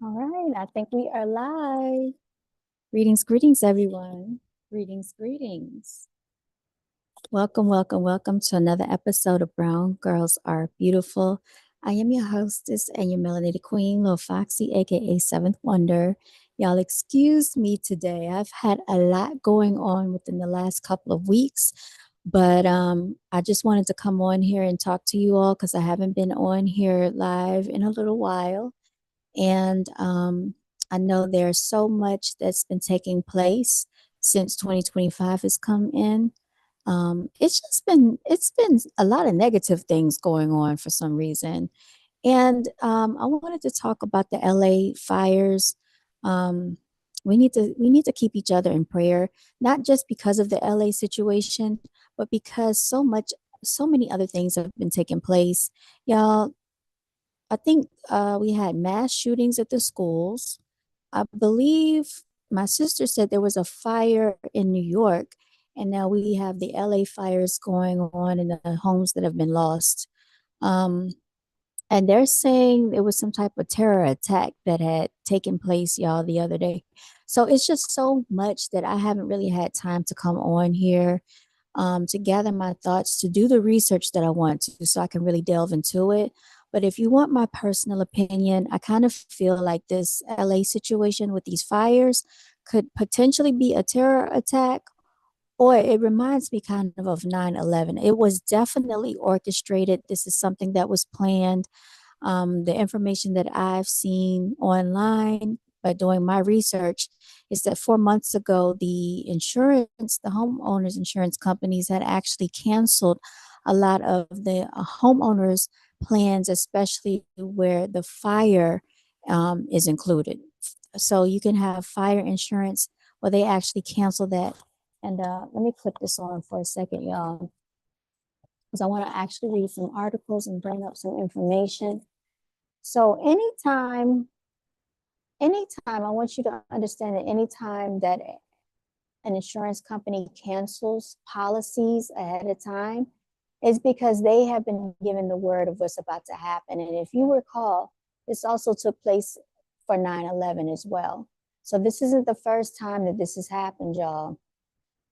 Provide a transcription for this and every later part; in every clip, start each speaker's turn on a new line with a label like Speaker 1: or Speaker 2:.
Speaker 1: All right, I think we are live. Greetings, greetings, everyone. Greetings, greetings. Welcome to another episode of Brown Girls Are Beautiful. I am your hostess and your melanated queen, Lil Foxy, aka Seventh Wonder. Y'all, excuse me today. I've had a lot going on within the last couple of weeks, but I just wanted to come on here and talk to you all because I haven't been on here live in a little while. And I know there's so much that's been taking place since 2025 has come in. It's been a lot of negative things going on for some reason. And I wanted to talk about the LA fires. Um, we need to keep each other in prayer, not just because of the LA situation, but because so many other things have been taking place. Y'all, I think we had mass shootings at the schools. I believe my sister said there was a fire in New York, and now we have the LA fires going on in the homes that have been lost. Um, and they're saying it was some type of terror attack that had taken place, y'all, the other day. So it's just so much that I haven't really had time to come on here to gather my thoughts, to do the research that I want to, so I can really delve into it. But if you want my personal opinion, I kind of feel like this LA situation with these fires could potentially be a terror attack, or it reminds me kind of 9/11. It was definitely orchestrated. This is something that was planned. The information that I've seen online by doing my research is that 4 months ago, the homeowners insurance companies had actually canceled a lot of the homeowners' plans, especially where the fire is included. So you can have fire insurance, well, they actually canceled that. And let me click this on for a second, y'all, because I want to actually read some articles and bring up some information. So anytime I want you to understand that anytime that an insurance company cancels policies ahead of time, is because they have been given the word of what's about to happen. And if you recall, this also took place for 9/11 as well. So this isn't the first time that this has happened, y'all.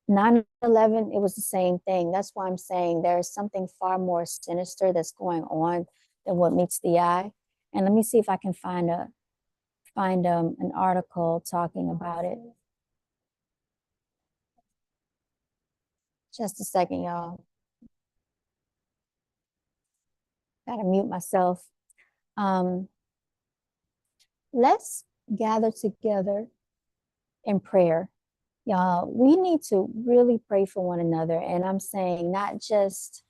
Speaker 1: 9/11, it was the same thing. That's why I'm saying there is something far more sinister that's going on than what meets the eye. And let me see if I can find an article talking about it. Just a second, y'all. Gotta mute myself. Um, let's gather together in prayer. Y'all, we need to really pray for one another. And I'm saying not just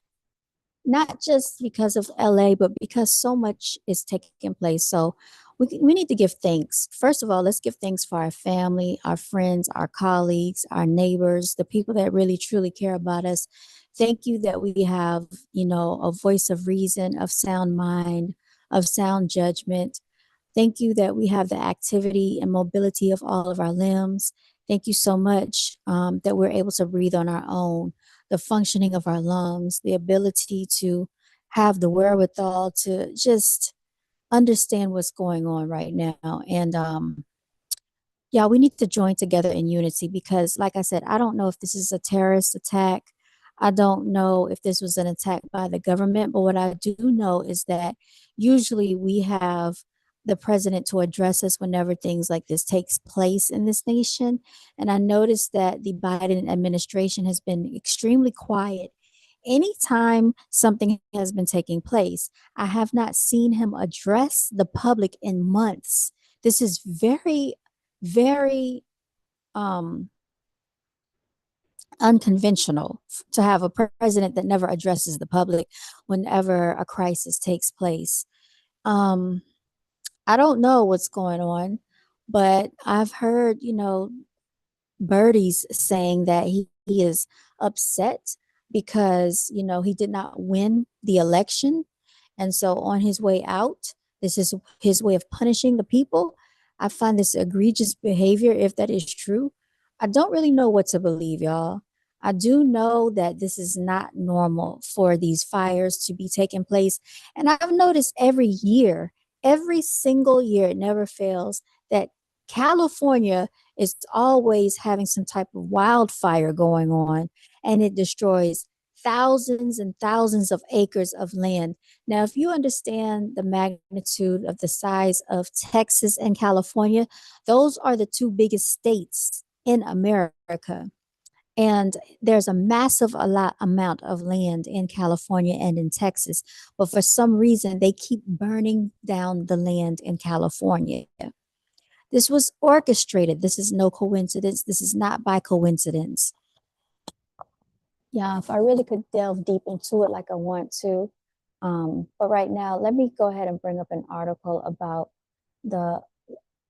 Speaker 1: because of LA, but because so much is taking place. So we need to give thanks. First of all, let's give thanks for our family, our friends, our colleagues, our neighbors, the people that really truly care about us. Thank you that we have, a voice of reason, of sound mind, of sound judgment. Thank you that we have the activity and mobility of all of our limbs. Thank you so much that we're able to breathe on our own, the functioning of our lungs, the ability to have the wherewithal to just understand what's going on right now. And yeah, we need to join together in unity because, like I said, I don't know if this is a terrorist attack. I don't know if this was an attack by the government, but what I do know is that usually we have the president to address us whenever things like this takes place in this nation. And I noticed that the Biden administration has been extremely quiet. Anytime something has been taking place, I have not seen him address the public in months. This is very um, unconventional to have a president that never addresses the public whenever a crisis takes place. Um, I don't know what's going on, but I've heard, Birdie's saying that he is upset because, he did not win the election. And so on his way out, this is his way of punishing the people. I find this egregious behavior if that is true. I don't really know what to believe, y'all. I do know that this is not normal for these fires to be taking place. And I've noticed every year every single year, it never fails, that California is always having some type of wildfire going on, and it destroys thousands and thousands of acres of land. Now, if you understand the magnitude of the size of Texas and California, those are the two biggest states in America. And there's a massive amount of land in California and in Texas. But for some reason, they keep burning down the land in California. This was orchestrated. This is no coincidence. This is not by coincidence. Yeah, if I really could delve deep into it like I want to. But right now, let me go ahead and bring up an article about the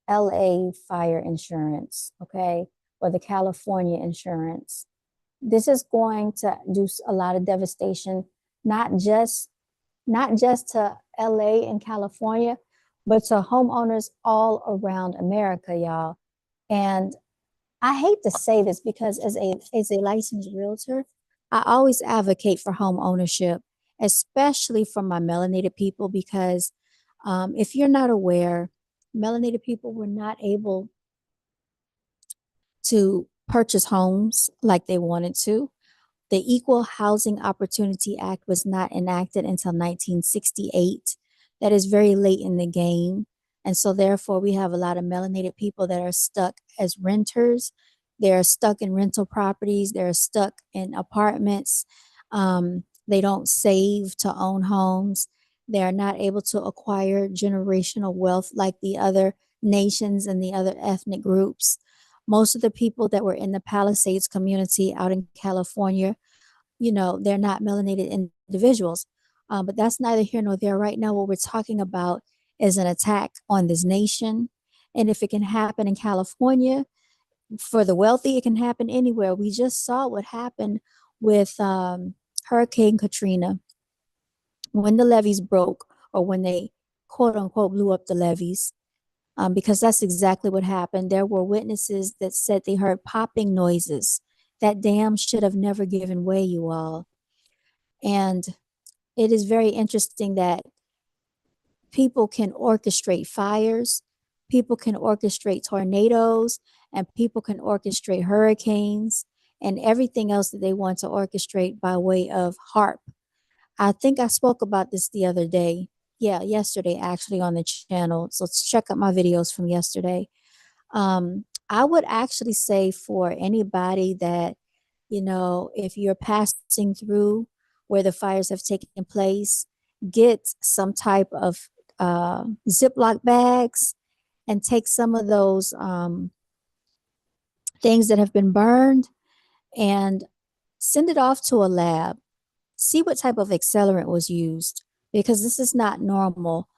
Speaker 1: LA fire insurance, okay, or the California insurance. This is going to do a lot of devastation, not just to LA and California, but to homeowners all around America, y'all. And I hate to say this because as a licensed realtor, I always advocate for home ownership, especially for my melanated people, because if you're not aware, melanated people were not able to purchase homes like they wanted to. The Equal Housing Opportunity Act was not enacted until 1968. That is very late in the game. And so, therefore, we have a lot of melanated people that are stuck as renters. They're stuck in rental properties. They're stuck in apartments. They don't save to own homes. They are not able to acquire generational wealth like the other nations and the other ethnic groups. Most of the people that were in the Palisades community out in California, they're not melanated individuals. But that's neither here nor there. Right now, what we're talking about is an attack on this nation. And if it can happen in California, for the wealthy, it can happen anywhere. We just saw what happened with Hurricane Katrina when the levees broke, or when they quote unquote blew up the levees. Because that's exactly what happened. There were witnesses that said they heard popping noises. That dam should have never given way, you all. And it is very interesting that people can orchestrate fires, people can orchestrate tornadoes, and people can orchestrate hurricanes and everything else that they want to orchestrate by way of HARP. I think I spoke about this the other day. Yeah, yesterday actually on the channel. So check out my videos from yesterday. I would actually say for anybody that, if you're passing through where the fires have taken place, get some type of Ziploc bags and take some of those things that have been burned and send it off to a lab. See what type of accelerant was used, because this is not normal.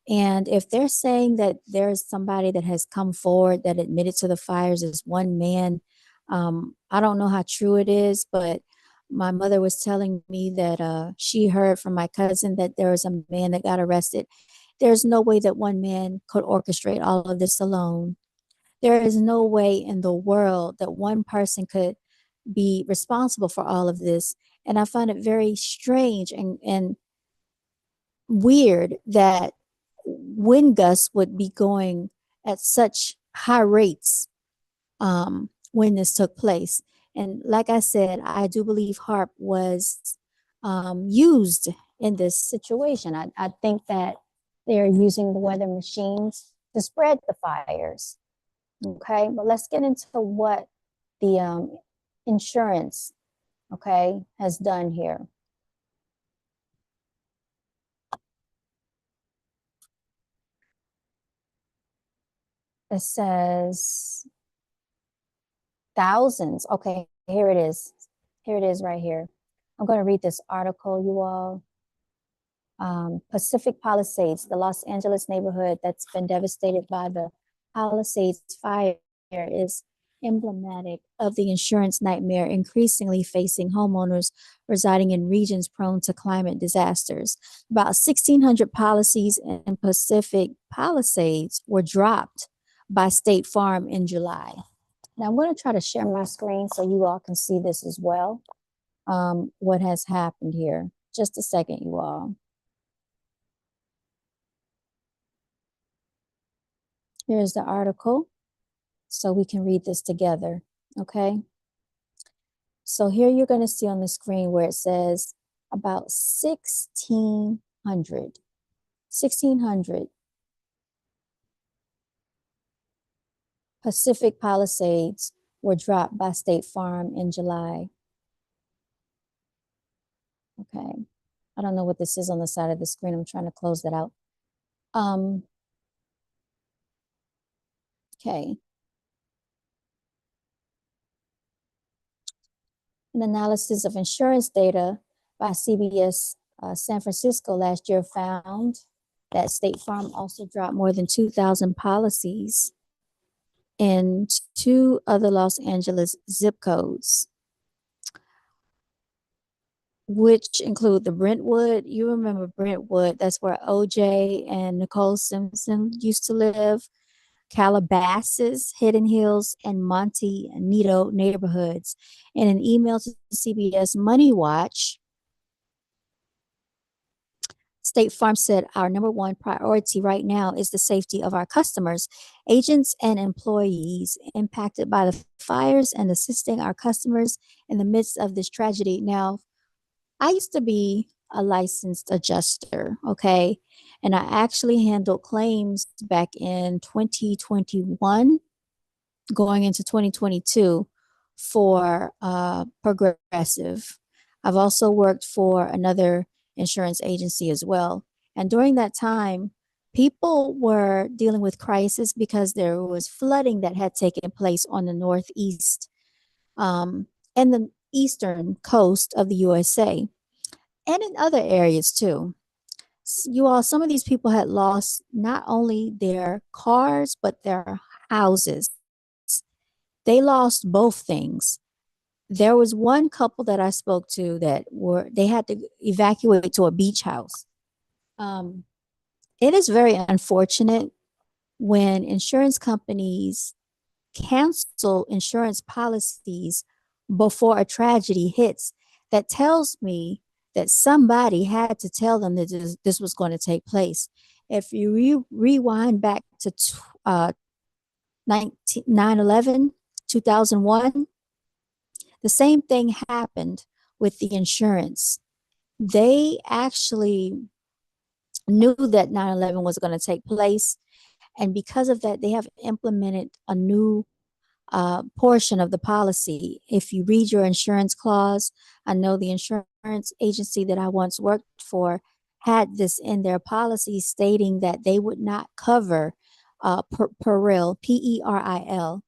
Speaker 1: And if they're saying that there's somebody that has come forward that admitted to the fires as one man, I don't know how true it is, but my mother was telling me that she heard from my cousin that there was a man that got arrested. There's no way that one man could orchestrate all of this alone. There is no way in the world that one person could be responsible for all of this. And I find it very strange and weird that wind gusts would be going at such high rates when this took place. And like I said, I do believe HARP was used in this situation. I think that they're using the weather machines to spread the fires. Okay, but let's get into what the insurance, okay, has done here. It says thousands. Okay, here it is. Here it is right here. I'm going to read this article, you all. Pacific Palisades, the Los Angeles neighborhood that's been devastated by the Palisades fire, is emblematic of the insurance nightmare increasingly facing homeowners residing in regions prone to climate disasters. About 1,600 policies in Pacific Palisades were dropped by State Farm in July. Now, I'm going to try to share my screen so you all can see this as well. What has happened here. Just a second, you all. Here's the article so we can read this together. Okay. So here you're going to see on the screen where it says about 1600 Pacific Palisades were dropped by State Farm in July. Okay. I don't know what this is on the side of the screen. I'm trying to close that out. Um, okay. An analysis of insurance data by CBS San Francisco last year found that State Farm also dropped more than 2,000 policies in two other Los Angeles zip codes, which include the Brentwood. You remember Brentwood? That's where OJ and Nicole Simpson used to live. Calabasas, Hidden Hills, and Monte Nido neighborhoods. In an email to CBS Money Watch, State Farm said our number one priority right now is the safety of our customers, agents, and employees impacted by the fires and assisting our customers in the midst of this tragedy. Now, I used to be a licensed adjuster, okay? And I actually handled claims back in 2021 going into 2022 for Progressive. I've also worked for another insurance agency as well. And during that time, people were dealing with crisis because there was flooding that had taken place on the Northeast and the eastern coast of the USA and in other areas too. You all, some of these people had lost not only their cars, but their houses. They lost both things. There was one couple that I spoke to that they had to evacuate to a beach house. Um, it is very unfortunate when insurance companies cancel insurance policies before a tragedy hits. That tells me that somebody had to tell them that this was going to take place. If you rewind back to 9/11, 2001, the same thing happened with the insurance. They actually knew that 9/11 was going to take place. And because of that, they have implemented a new portion of the policy. If you read your insurance clause, I know the insurance agency that I once worked for had this in their policy stating that they would not cover peril, PERIL,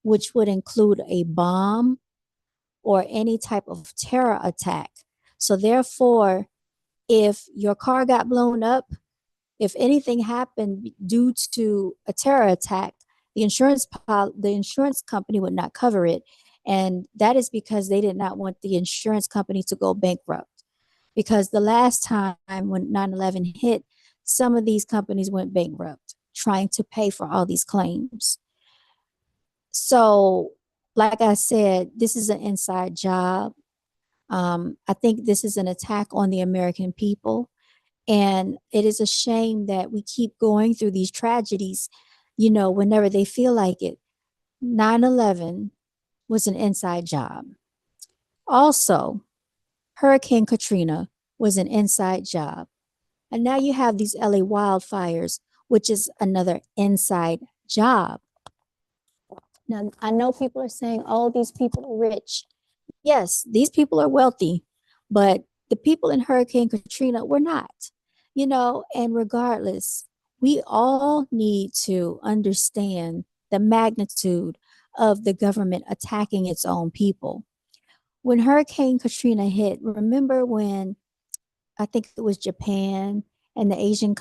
Speaker 1: which would include a bomb or any type of terror attack. So, therefore, if your car got blown up, if anything happened due to a terror attack, the insurance company would not cover it, and that is because they did not want the insurance company to go bankrupt. Because the last time when 9/11 hit, some of these companies went bankrupt trying to pay for all these claims. So, like I said, this is an inside job. I think this is an attack on the American people. And it is a shame that we keep going through these tragedies, whenever they feel like it. 9/11 was an inside job. Also, Hurricane Katrina was an inside job. And now you have these LA wildfires, which is another inside job. Now, I know people are saying, oh, these people are rich. Yes, these people are wealthy, but the people in Hurricane Katrina were not, and regardless, we all need to understand the magnitude of the government attacking its own people. When Hurricane Katrina hit, remember when I think it was Japan and the Asian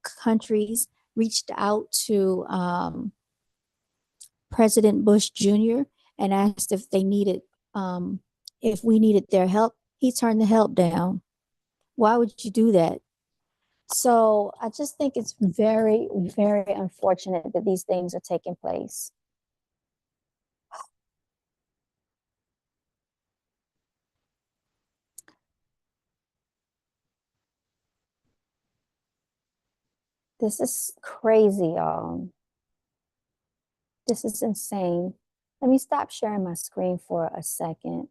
Speaker 1: countries reached out to President Bush Jr. and asked if we needed their help. He turned the help down. Why would you do that? So I just think it's very, very unfortunate that these things are taking place. This is crazy, y'all. This is insane. Let me stop sharing my screen for a second.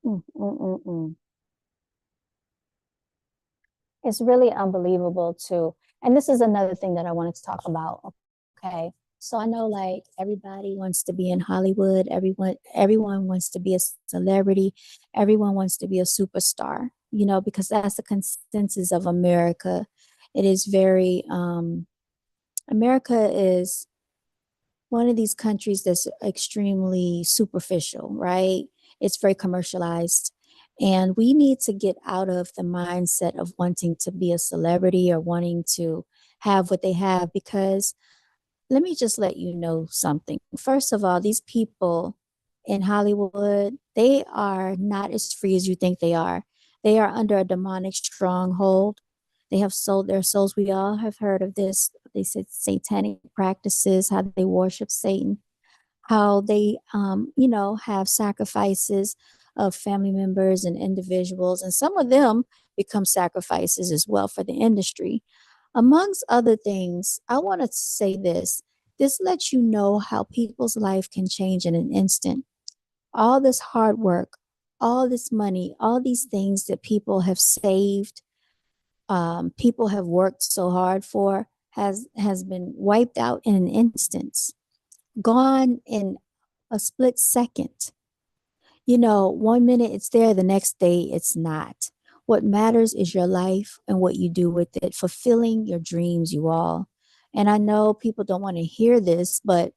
Speaker 1: Mm, mm, mm, mm. It's really unbelievable too. And this is another thing that I wanted to talk about. Okay. So I know like everybody wants to be in Hollywood, everyone wants to be a celebrity, everyone wants to be a superstar, because that's the consensus of America. It is very America is one of these countries that's extremely superficial, right? It's very commercialized. And we need to get out of the mindset of wanting to be a celebrity or wanting to have what they have, because let me just let you know something. First of all, these people in Hollywood, they are not as free as you think they are. They are under a demonic stronghold. They have sold their souls. We all have heard of this. They said satanic practices, how they worship Satan, how they, have sacrifices of family members and individuals, and some of them become sacrifices as well for the industry. Amongst other things, I want to say this. This lets you know how people's life can change in an instant. All this hard work, all this money, all these things that people have saved, people have worked so hard for, has been wiped out in an instant, gone in a split second. 1 minute it's there, the next day it's not. What matters is your life and what you do with it, fulfilling your dreams, you all. And I know people don't want to hear this, but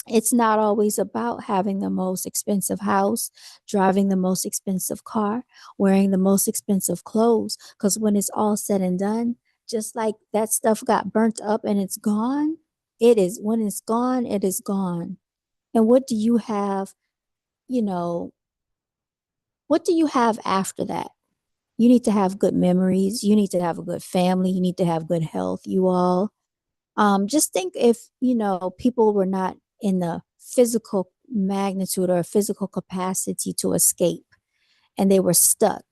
Speaker 1: it's not always about having the most expensive house, driving the most expensive car, wearing the most expensive clothes. Because when it's all said and done, just like that stuff got burnt up and it's gone, when it's gone, it is gone. And what do you have, you know, what do you have after that? You need to have good memories. You need to have a good family. You need to have good health, you all. Just think if, people were not in the physical magnitude or physical capacity to escape and they were stuck.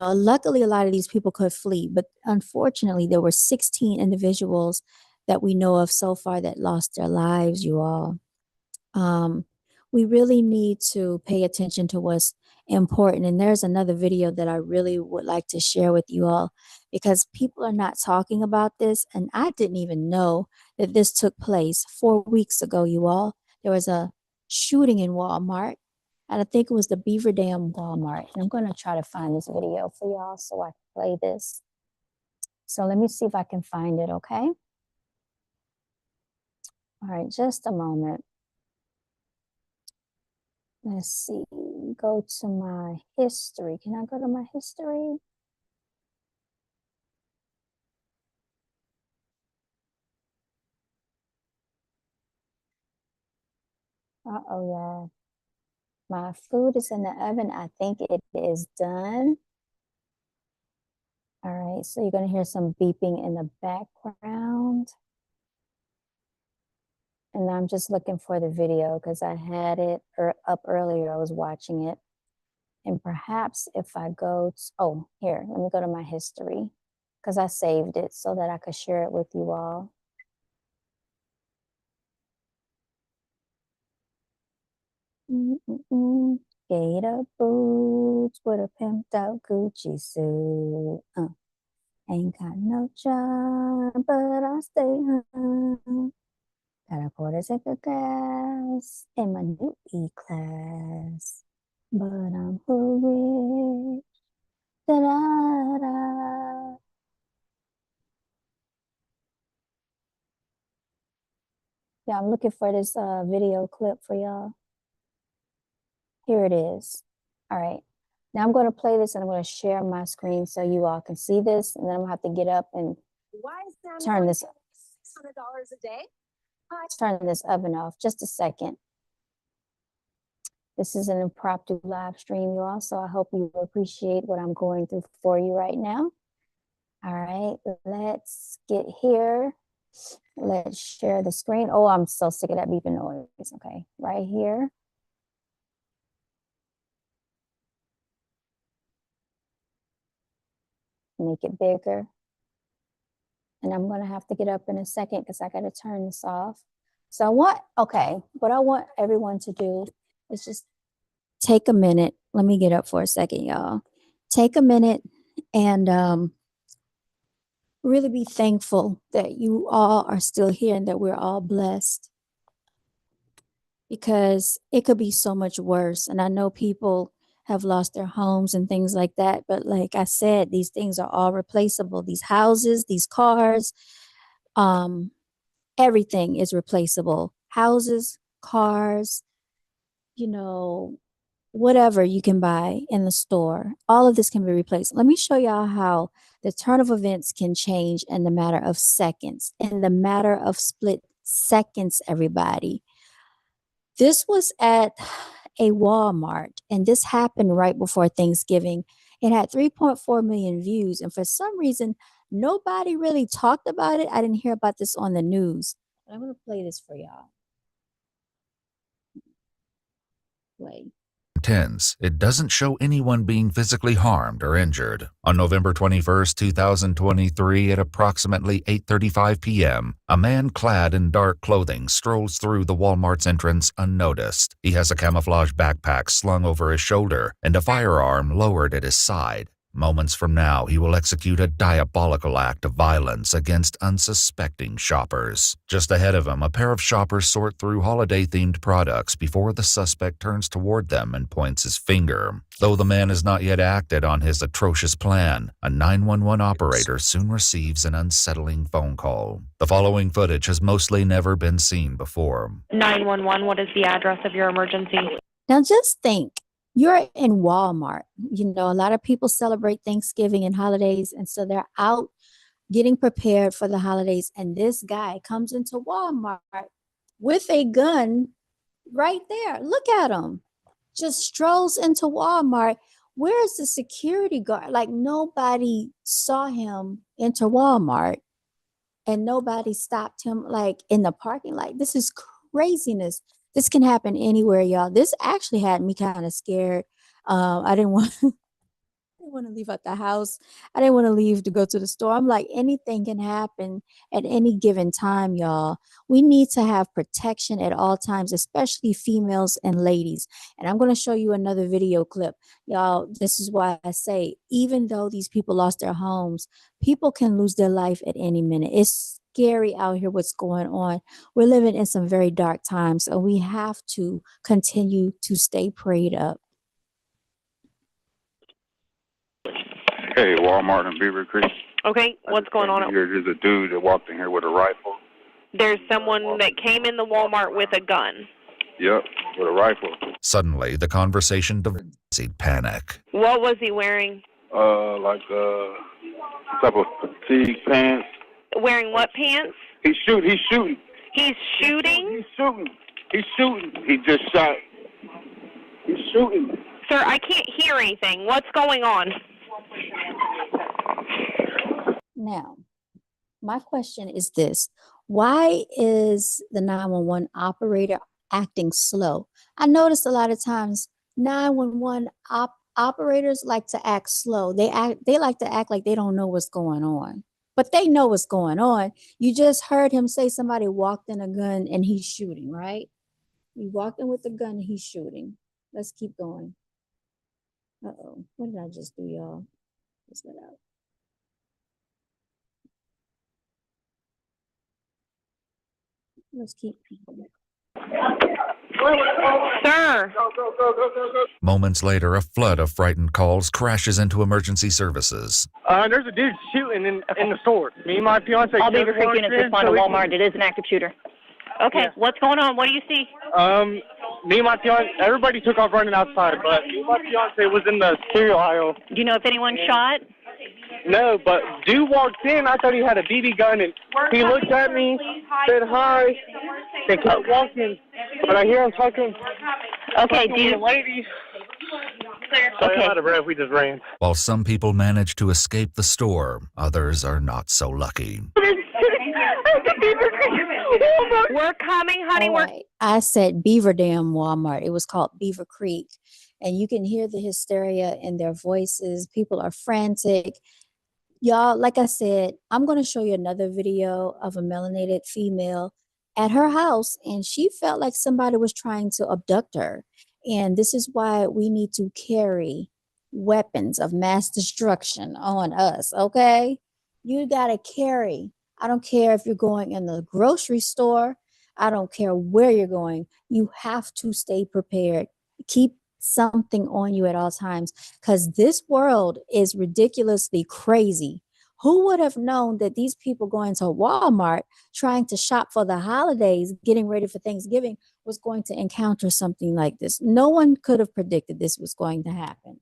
Speaker 1: Luckily, a lot of these people could flee, but unfortunately, there were 16 individuals that we know of so far that lost their lives, you all. um, we really need to pay attention to what's important. And there's another video that I really would like to share with you all, because people are not talking about this. And I didn't even know that this took place 4 weeks ago, you all. There was a shooting in Walmart, and I think it was the Beaver Dam Walmart. And I'm going to try to find this video for y'all so I can play this. So let me see if I can find it, okay? All right, just a moment. Let's see, go to my history. Can I go to my history? Uh-oh, y'all. My food is in the oven. I think it is done. All right, so you're gonna hear some beeping in the background. And I'm just looking for the video because I had it up earlier. I was watching it. And perhaps if I go to, oh, here, let me go to my history because I saved it so that I could share it with you all. Mm-mm-mm. Gator boots with a pimped out Gucci suit. Ain't got no job, but I stay home. Got a quarter tank of gas in my new E-class. But I'm hungry. Da-da-da. Yeah, I'm looking for this video clip for y'all. Here it is. All right. Now I'm going to play this and I'm going to share my screen so you all can see this. And then I'm going to have to get up and turn this $600 a day. Turn this oven off. Just a second. This is an impromptu live stream, you all. So I hope you appreciate what I'm going through for you right now. All right. Let's get here. Let's share the screen. Oh, I'm so sick of that beeping noise. Okay. Right here. make it bigger. And I'm going to have to get up in a second because I got to turn this off. So what I want everyone to do is just take a minute. Let me get up for a second, y'all. Take a minute and really be thankful that you all are still here and that we're all blessed, because it could be so much worse. And I know people have lost their homes and things like that. But like I said, these things are all replaceable. These houses, these cars, um, everything is replaceable. Houses, cars, you know, whatever you can buy in the store, all of this can be replaced. Let me show y'all how the turn of events can change in the matter of seconds, in the matter of split seconds, everybody. This was at a Walmart, and this happened right before Thanksgiving. It had 3.4 million views, and for some reason, nobody really talked about it. I didn't hear about this on the news. But I'm going to play this for y'all. Play.
Speaker 2: It doesn't show anyone being physically harmed or injured. On November 21st, 2023, at approximately 8:35 p.m., a man clad in dark clothing strolls through the Walmart's entrance unnoticed. He has a camouflage backpack slung over his shoulder and a firearm lowered at his side. Moments from now, he will execute a diabolical act of violence against unsuspecting shoppers. Just ahead of him, a pair of shoppers sort through holiday-themed products before the suspect turns toward them and points his finger. Though the man has not yet acted on his atrocious plan, a 911 operator soon receives an unsettling phone call. The following footage has mostly never been seen before.
Speaker 3: 911, what is the address of your emergency?
Speaker 1: Now just think. You're in Walmart. You know, a lot of people celebrate Thanksgiving and holidays, and so they're out getting prepared for the holidays. And this guy comes into Walmart with a gun right there. Look at him. Just strolls into Walmart. Where is the security guard? Like, nobody saw him enter Walmart and nobody stopped him, like, in the parking lot. This is craziness. This can happen anywhere, y'all. This actually had me kind of scared. I didn't want to leave out the house. I didn't want to leave to go to the store. I'm like, anything can happen at any given time, y'all. We need to have protection at all times, especially females and ladies. And I'm going to show you another video clip. Y'all, this is why I say, even though these people lost their homes, people can lose their life at any minute. It's scary out here what's going on. We're living in some very dark times, and we have to continue to stay prayed up.
Speaker 4: Hey, Wal-Mart in Beaver Creek.
Speaker 3: Okay, what's going on?
Speaker 4: There's a dude that walked in here with a rifle.
Speaker 3: There's someone that came in the Walmart with a gun.
Speaker 4: Yep, with a rifle.
Speaker 2: Suddenly, the conversation divides panic.
Speaker 3: What was he wearing?
Speaker 4: Like type of fatigue pants.
Speaker 3: Wearing what pants?
Speaker 4: He's shooting.
Speaker 3: He's shooting?
Speaker 4: He's shooting. He just shot. He's shooting.
Speaker 3: Sir, I can't hear anything. What's going on?
Speaker 1: Now, my question is this. Why is the 911 operator acting slow? I noticed a lot of times 911 operators like to act slow. They like to act like they don't know what's going on. But they know what's going on. You just heard him say somebody walked in a gun and he's shooting, right? He walked in with a gun and he's shooting. Let's keep going. Uh-oh. What did I just do, y'all? Let's get out. Let's keep going.
Speaker 3: Sir!
Speaker 2: Moments later, a flood of frightened calls crashes into emergency services.
Speaker 5: There's a dude shooting in the store. Me and my fiance.
Speaker 6: All Beaver Creek units respond to Walmart. It is an active shooter.
Speaker 3: Okay,
Speaker 5: Yeah.
Speaker 3: what's going on? What do you see?
Speaker 5: Me and my fiance, everybody took off running outside, but me and my fiance was in the cereal aisle.
Speaker 6: Do you know if anyone shot?
Speaker 5: No, but dude walked in. I thought he had a BB gun, and he looked at me, said hi, and kept walking. But I hear him talking.
Speaker 6: Okay,
Speaker 5: to the lady. So
Speaker 6: Okay.
Speaker 5: out of breath, we just ran.
Speaker 2: While some people manage to escape the store, others are not so lucky.
Speaker 3: We're coming, honey.
Speaker 1: All right. I said Beaver Dam Walmart. It was called Beaver Creek. And you can hear the hysteria in their voices. People are frantic. Y'all, like I said, I'm going to show you another video of a melanated female at her house, and she felt like somebody was trying to abduct her. And this is why we need to carry weapons of mass destruction on us, okay? You got to carry. I don't care if you're going in the grocery store, I don't care where you're going. You have to stay prepared. Keep something on you at all times because this world is ridiculously crazy. Who would have known that these people going to Walmart trying to shop for the holidays, getting ready for Thanksgiving, was going to encounter something like this? No one could have predicted this was going to happen.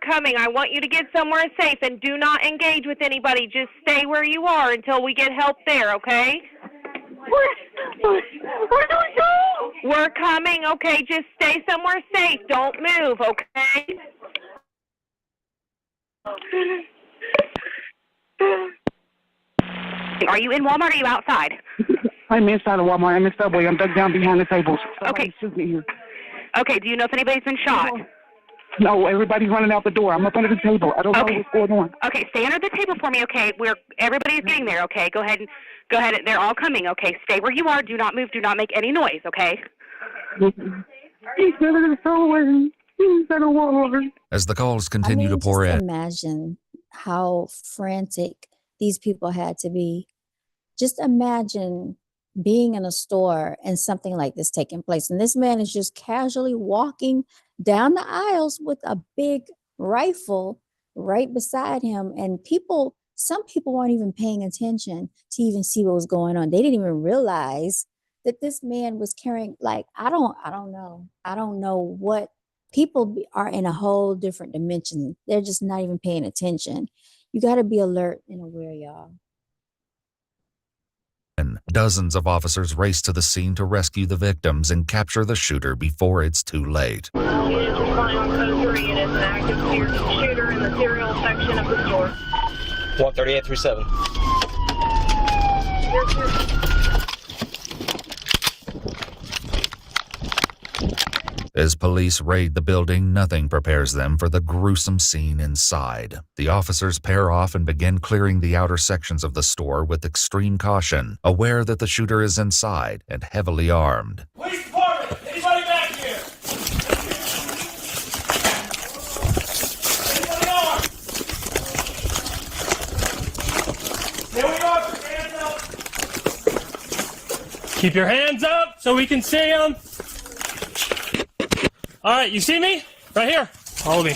Speaker 3: Coming. I want you to get somewhere safe and do not engage with anybody. Just stay where you are until we get help there, okay?
Speaker 4: Where do we go?
Speaker 3: We're coming, okay? Just stay somewhere safe. Don't move, okay? Are you in Walmart or are you outside?
Speaker 4: I'm inside of Walmart. I'm in Subway. I'm dug down behind the tables.
Speaker 3: Okay.
Speaker 4: Shoot me here.
Speaker 3: Okay, do you know if anybody's been shot?
Speaker 4: No, everybody's running out the door. I'm up under the table. I don't know what's going on.
Speaker 3: Okay, stay under the table for me, okay? Everybody's getting there, okay? Go ahead. They're all coming, okay? Stay where you are. Do not move. Do not make any noise, okay?
Speaker 4: He's in the Subway. He's in the Walmart.
Speaker 2: As the calls continue to pour in,
Speaker 1: Imagine how frantic these people had to be. Just imagine being in a store and something like this taking place. And this man is just casually walking down the aisles with a big rifle right beside him. And some people weren't even paying attention to even see what was going on. They didn't even realize that this man was carrying, like, I don't know. I don't know what are in a whole different dimension. They're just not even paying attention. You got to be alert and aware, y'all.
Speaker 2: dozens of officers race to the scene to rescue the victims and capture the shooter before it's too late.
Speaker 6: Units responding on code 3. It is an active shooter in the cereal section of the store.
Speaker 7: 13837.
Speaker 2: As police raid the building, nothing prepares them for the gruesome scene inside. The officers pair off and begin clearing the outer sections of the store with extreme caution, aware that the shooter is inside and heavily armed.
Speaker 8: Police department! Anybody back here? Anybody armed? There we are. Put your hands up. Keep your hands up so we can see them. All right, you see me? Right here. Follow me.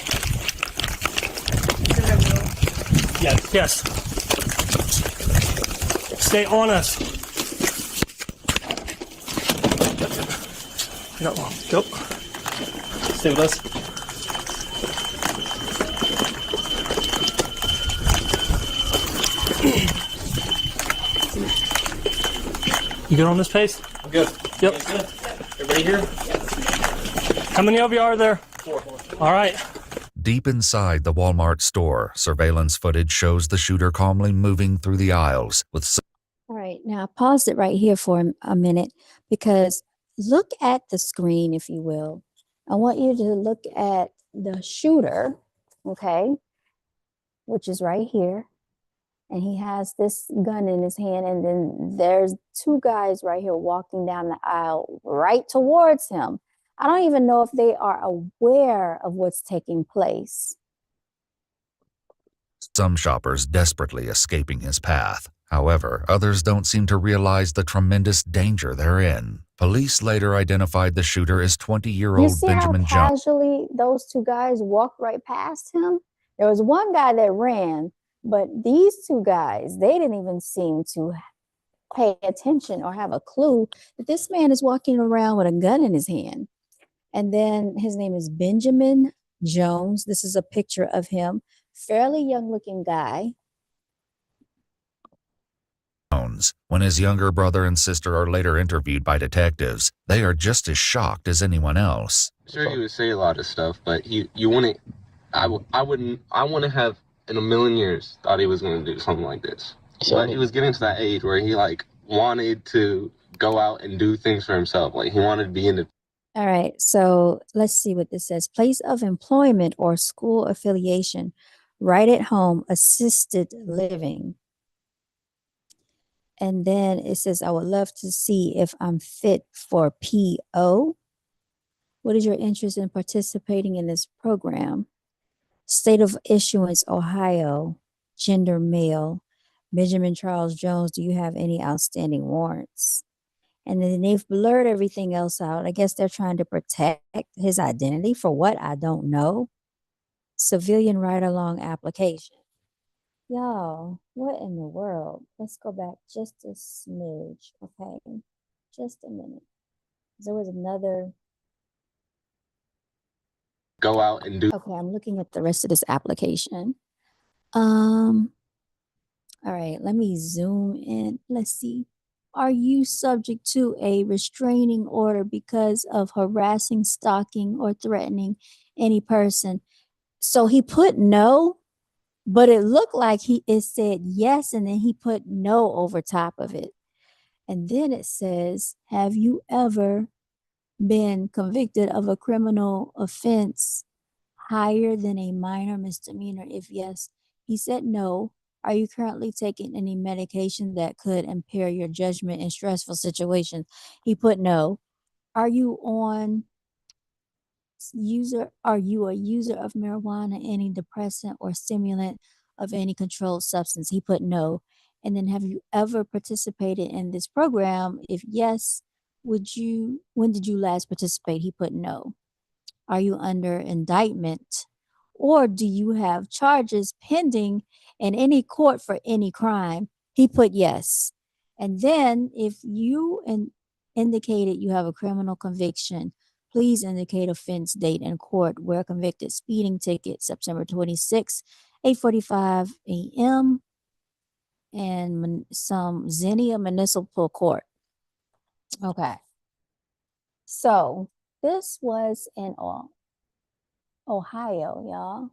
Speaker 8: Yes. Stay on us. No, go. Stay with us. You good on this pace?
Speaker 7: I'm good.
Speaker 8: Yep.
Speaker 7: Good. Everybody here?
Speaker 8: How many of you are there? 4. All right.
Speaker 2: Deep inside the Wal-Mart store, surveillance footage shows the shooter calmly moving through the aisles with...
Speaker 1: All right, now I paused it right here for a minute because look at the screen, if you will. I want you to look at the shooter, okay, which is right here. And he has this gun in his hand, and then there's 2 guys right here walking down the aisle right towards him. I don't even know if they are aware of what's taking place.
Speaker 2: Some shoppers desperately escaping his path. However, others don't seem to realize the tremendous danger they're in. Police later identified the shooter as 20-year-old Benjamin
Speaker 1: how
Speaker 2: Jones.
Speaker 1: Casually, those 2 guys walked right past him. There was one guy that ran, but these 2 guys, they didn't even seem to pay attention or have a clue that this man is walking around with a gun in his hand. And then his name is Benjamin Jones. This is a picture of him. Fairly young-looking guy.
Speaker 2: When his younger brother and sister are later interviewed by detectives, they are just as shocked as anyone else.
Speaker 9: Sure, he would say a lot of stuff, but I wouldn't have in a million years thought he was going to do something like this. But he was getting to that age where he wanted to go out and do things for himself. He wanted to be in the...
Speaker 1: All right, so let's see what this says. Place of employment or school affiliation. right at home, assisted living. And then it says, I would love to see if I'm fit for PO. What is your interest in participating in this program? State of issuance, Ohio. Gender, male. Benjamin Charles Jones, do you have any outstanding warrants? And then they've blurred everything else out. I guess they're trying to protect his identity for what? I don't know. Civilian ride-along application. Y'all, what in the world? Let's go back just a smidge, okay? Just a minute. There was another.
Speaker 9: Go out and do.
Speaker 1: Okay, I'm looking at the rest of this application. All right, let me zoom in. Let's see. Are you subject to a restraining order because of harassing, stalking, or threatening any person? So he put no, but it looked like it said yes, and then he put no over top of it. And then it says, have you ever been convicted of a criminal offense higher than a minor misdemeanor? If yes, he said no. Are you currently taking any medication that could impair your judgment in stressful situations? He put no. Are you a user of marijuana, any depressant or stimulant of any controlled substance? He put no. And then, have you ever participated in this program? If yes, when did you last participate? He put no. Are you under indictment, or do you have charges pending in any court for any crime? He put yes. And then if you indicated you have a criminal conviction, please indicate offense date in court. Where convicted: speeding ticket, September 26, 8:45 a.m. and some Xenia Municipal Court. Okay. So this was in Ohio, y'all.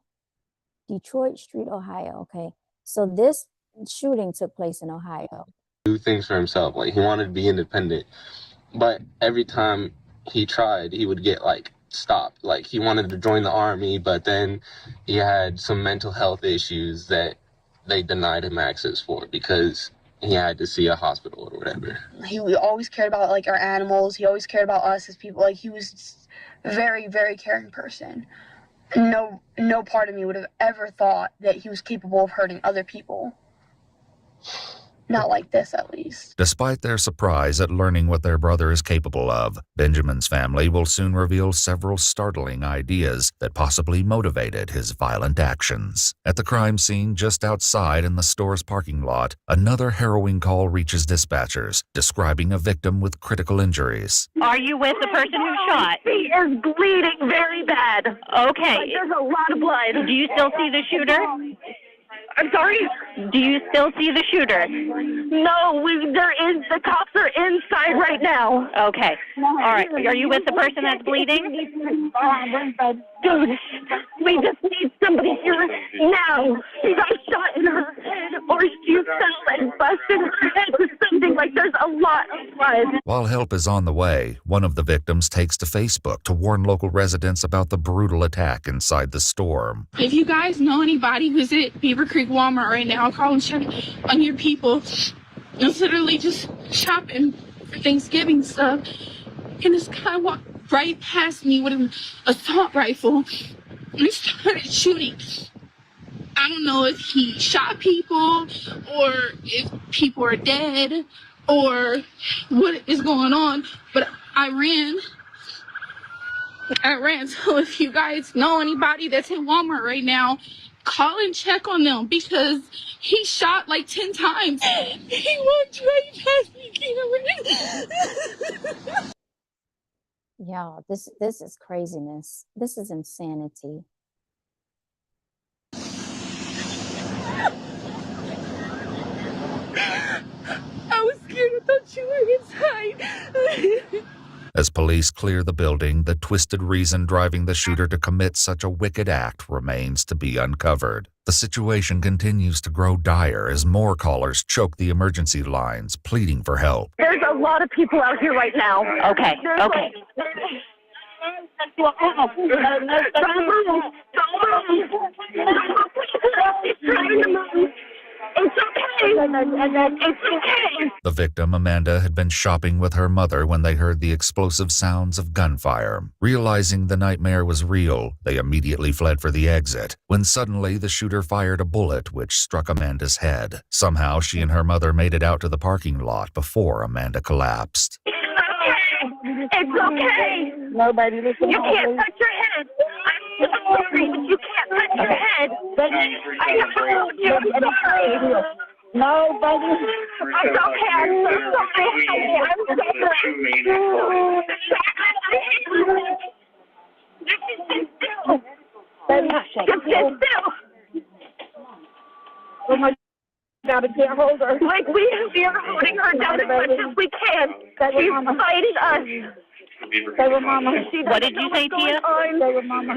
Speaker 1: Detroit Street, Ohio. Okay. So this shooting took place in Ohio.
Speaker 9: Do things for himself. Like, he wanted to be independent. But every time he tried, he would get, like, stopped. Like, he wanted to join the army, but then he had some mental health issues that they denied him access for because he had to see a hospital or whatever.
Speaker 10: He always cared about, like, our animals. He always cared about us as people. Like, he was a very, very caring person. No part of me would have ever thought that he was capable of hurting other people. Not like this, at least.
Speaker 2: Despite their surprise at learning what their brother is capable of, Benjamin's family will soon reveal several startling ideas that possibly motivated his violent actions. At the crime scene just outside in the store's parking lot, another harrowing call reaches dispatchers, describing a victim with critical injuries.
Speaker 3: Are you with the person who shot?
Speaker 6: He is bleeding very bad.
Speaker 3: Okay.
Speaker 6: Like, there's a lot of blood.
Speaker 3: Do you still see the shooter?
Speaker 6: I'm sorry?
Speaker 3: Do you still see the shooter?
Speaker 6: No, the cops are inside right now.
Speaker 3: Okay. All right. Are you with the person that's bleeding?
Speaker 6: Dude, we just need somebody here now. She got shot in her head, or she fell and busted her head with something. Like, there's a lot of blood.
Speaker 2: While help is on the way, one of the victims takes to Facebook to warn local residents about the brutal attack inside the store.
Speaker 11: If you guys know anybody who's at Beaver Creek Walmart right now, call and check on your people. It's literally just shopping for Thanksgiving stuff. And this guy walked right past me with an assault rifle and started shooting. I don't know if he shot people or if people are dead or what is going on, but I ran. So if you guys know anybody that's in Walmart right now, call and check on them because he shot like 10 times. He walked right past me.
Speaker 1: Y'all, this is craziness. This is insanity.
Speaker 11: I was scared. I thought you were inside.
Speaker 2: As police clear the building, the twisted reason driving the shooter to commit such a wicked act remains to be uncovered. The situation continues to grow dire as more callers choke the emergency lines, pleading for help.
Speaker 6: There's a lot of people out here right now.
Speaker 3: Okay. Okay.
Speaker 6: Don't She's trying to move. It's okay. It's okay.
Speaker 2: The victim, Amanda, had been shopping with her mother when they heard the explosive sounds of gunfire. Realizing the nightmare was real, they immediately fled for the exit, when suddenly the shooter fired a bullet which struck Amanda's head. Somehow, she and her mother made it out to the parking lot before Amanda collapsed.
Speaker 6: It's okay. Nobody listen. You can't touch your head. I'm so sorry, but you can't touch your head. I know you. I'm sorry. Nobody. It's okay. I'm so sorry. I'm so sorry. Just sit still. Just sit still. Oh my God, I can't hold her. Like we are holding her down as much as we can. She's fighting us. Stay with Mama. What did you say, Tia? Stay with Mama.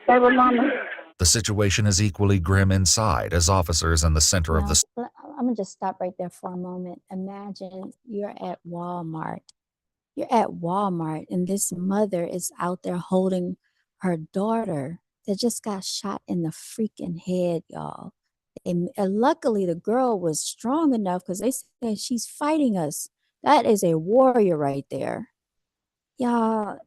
Speaker 6: Stay with Mama.
Speaker 2: The situation is equally grim inside as officers in the center of the...
Speaker 1: I'm going to just stop right there for a moment. Imagine you're at Walmart. You're at Walmart and this mother is out there holding her daughter that just got shot in the freaking head, y'all. And luckily, the girl was strong enough because they said she's fighting us. That is a warrior right there. Y'all,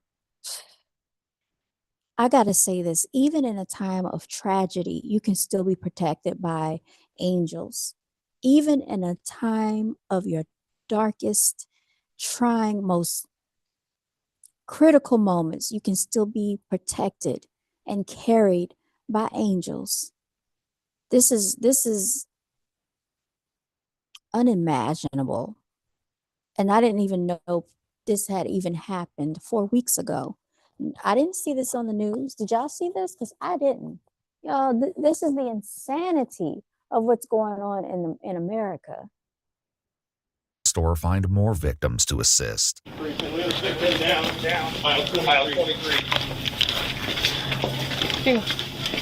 Speaker 1: I got to say this, even in a time of tragedy, you can still be protected by angels. Even in a time of your darkest, trying, most critical moments, you can still be protected and carried by angels. This is unimaginable. And I didn't even know this had even happened 4 weeks ago. I didn't see this on the news. Did y'all see this? Because I didn't. Y'all, this is the insanity of what's going on in America.
Speaker 2: Store find more victims to assist.
Speaker 7: Down. Aisle 23.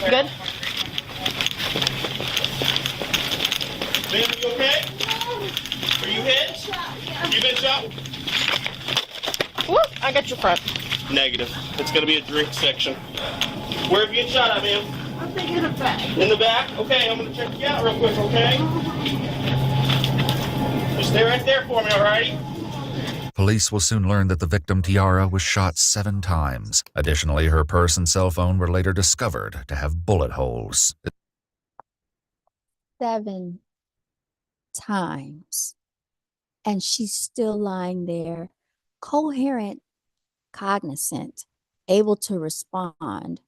Speaker 12: Good?
Speaker 7: Ma'am, are you okay? Are you hit? You been shot?
Speaker 12: Whoop, I got your front.
Speaker 7: Negative. It's going to be a drink section. Where have you been shot at, ma'am?
Speaker 12: I think in the back.
Speaker 7: In the back? Okay, I'm going to check you out real quick, okay? Just stay right there for me, alrighty?
Speaker 2: Police will soon learn that the victim, Tiara, was shot 7 times. Additionally, her purse and cell phone were later discovered to have bullet holes.
Speaker 1: 7 times. And she's still lying there, coherent, cognizant, able to respond.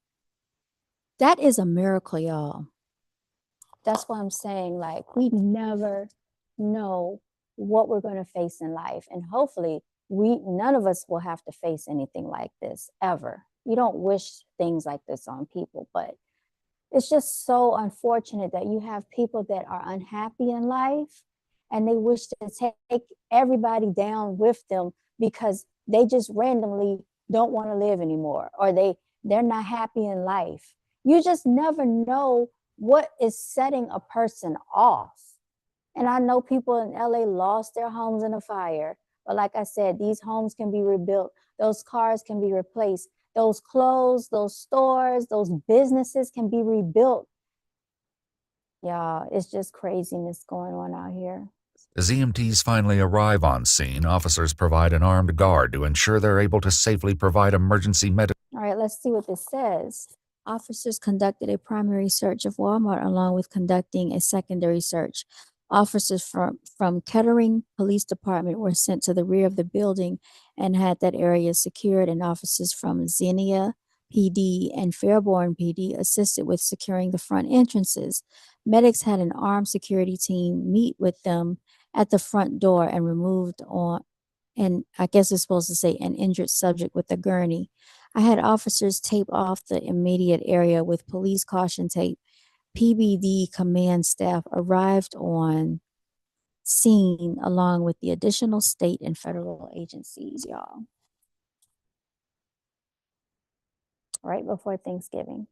Speaker 1: That is a miracle, y'all. That's why I'm saying, like, we never know what we're going to face in life. And hopefully none of us will have to face anything like this ever. You don't wish things like this on people, but it's just so unfortunate that you have people that are unhappy in life and they wish to take everybody down with them because they just randomly don't want to live anymore, or they're not happy in life. You just never know what is setting a person off. And I know people in LA lost their homes in a fire, but like I said, these homes can be rebuilt. Those cars can be replaced. Those clothes, those stores, those businesses can be rebuilt. Y'all, it's just craziness going on out here.
Speaker 2: As EMTs finally arrive on scene, officers provide an armed guard to ensure they're able to safely provide emergency medical.
Speaker 1: All right, let's see what this says. Officers conducted a primary search of Walmart along with conducting a secondary search. Officers from Kettering Police Department were sent to the rear of the building and had that area secured, and officers from Xenia PD and Fairborn PD assisted with securing the front entrances. Medics had an armed security team meet with them at the front door and removed and I guess it's supposed to say an injured subject with a gurney. I had officers tape off the immediate area with police caution tape. PBD command staff arrived on scene along with the additional state and federal agencies, y'all. Right before Thanksgiving.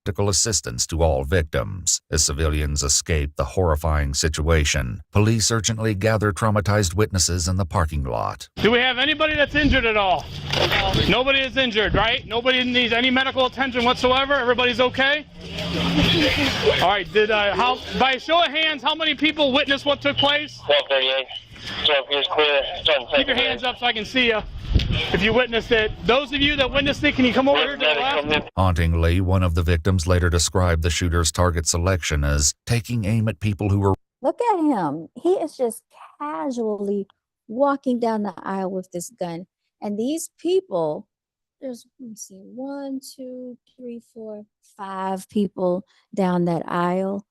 Speaker 2: practical assistance to all victims. As civilians escape the horrifying situation, police urgently gather traumatized witnesses in the parking lot.
Speaker 8: Do we have anybody that's injured at all? No. Nobody is injured, right? Nobody needs any medical attention whatsoever? Everybody's okay? All right, by a show of hands, how many people witnessed what took place?
Speaker 13: 1238. So here's clear.
Speaker 8: Keep your hands up so I can see you. If you witnessed it. Those of you that witnessed it, can you come over here to the left?
Speaker 2: Hauntingly, one of the victims later described the shooter's target selection as taking aim at people who were...
Speaker 1: Look at him. He is just casually walking down the aisle with this gun. And these people, there's, let me see, 1, 2, 3, 4, 5 people down that aisle.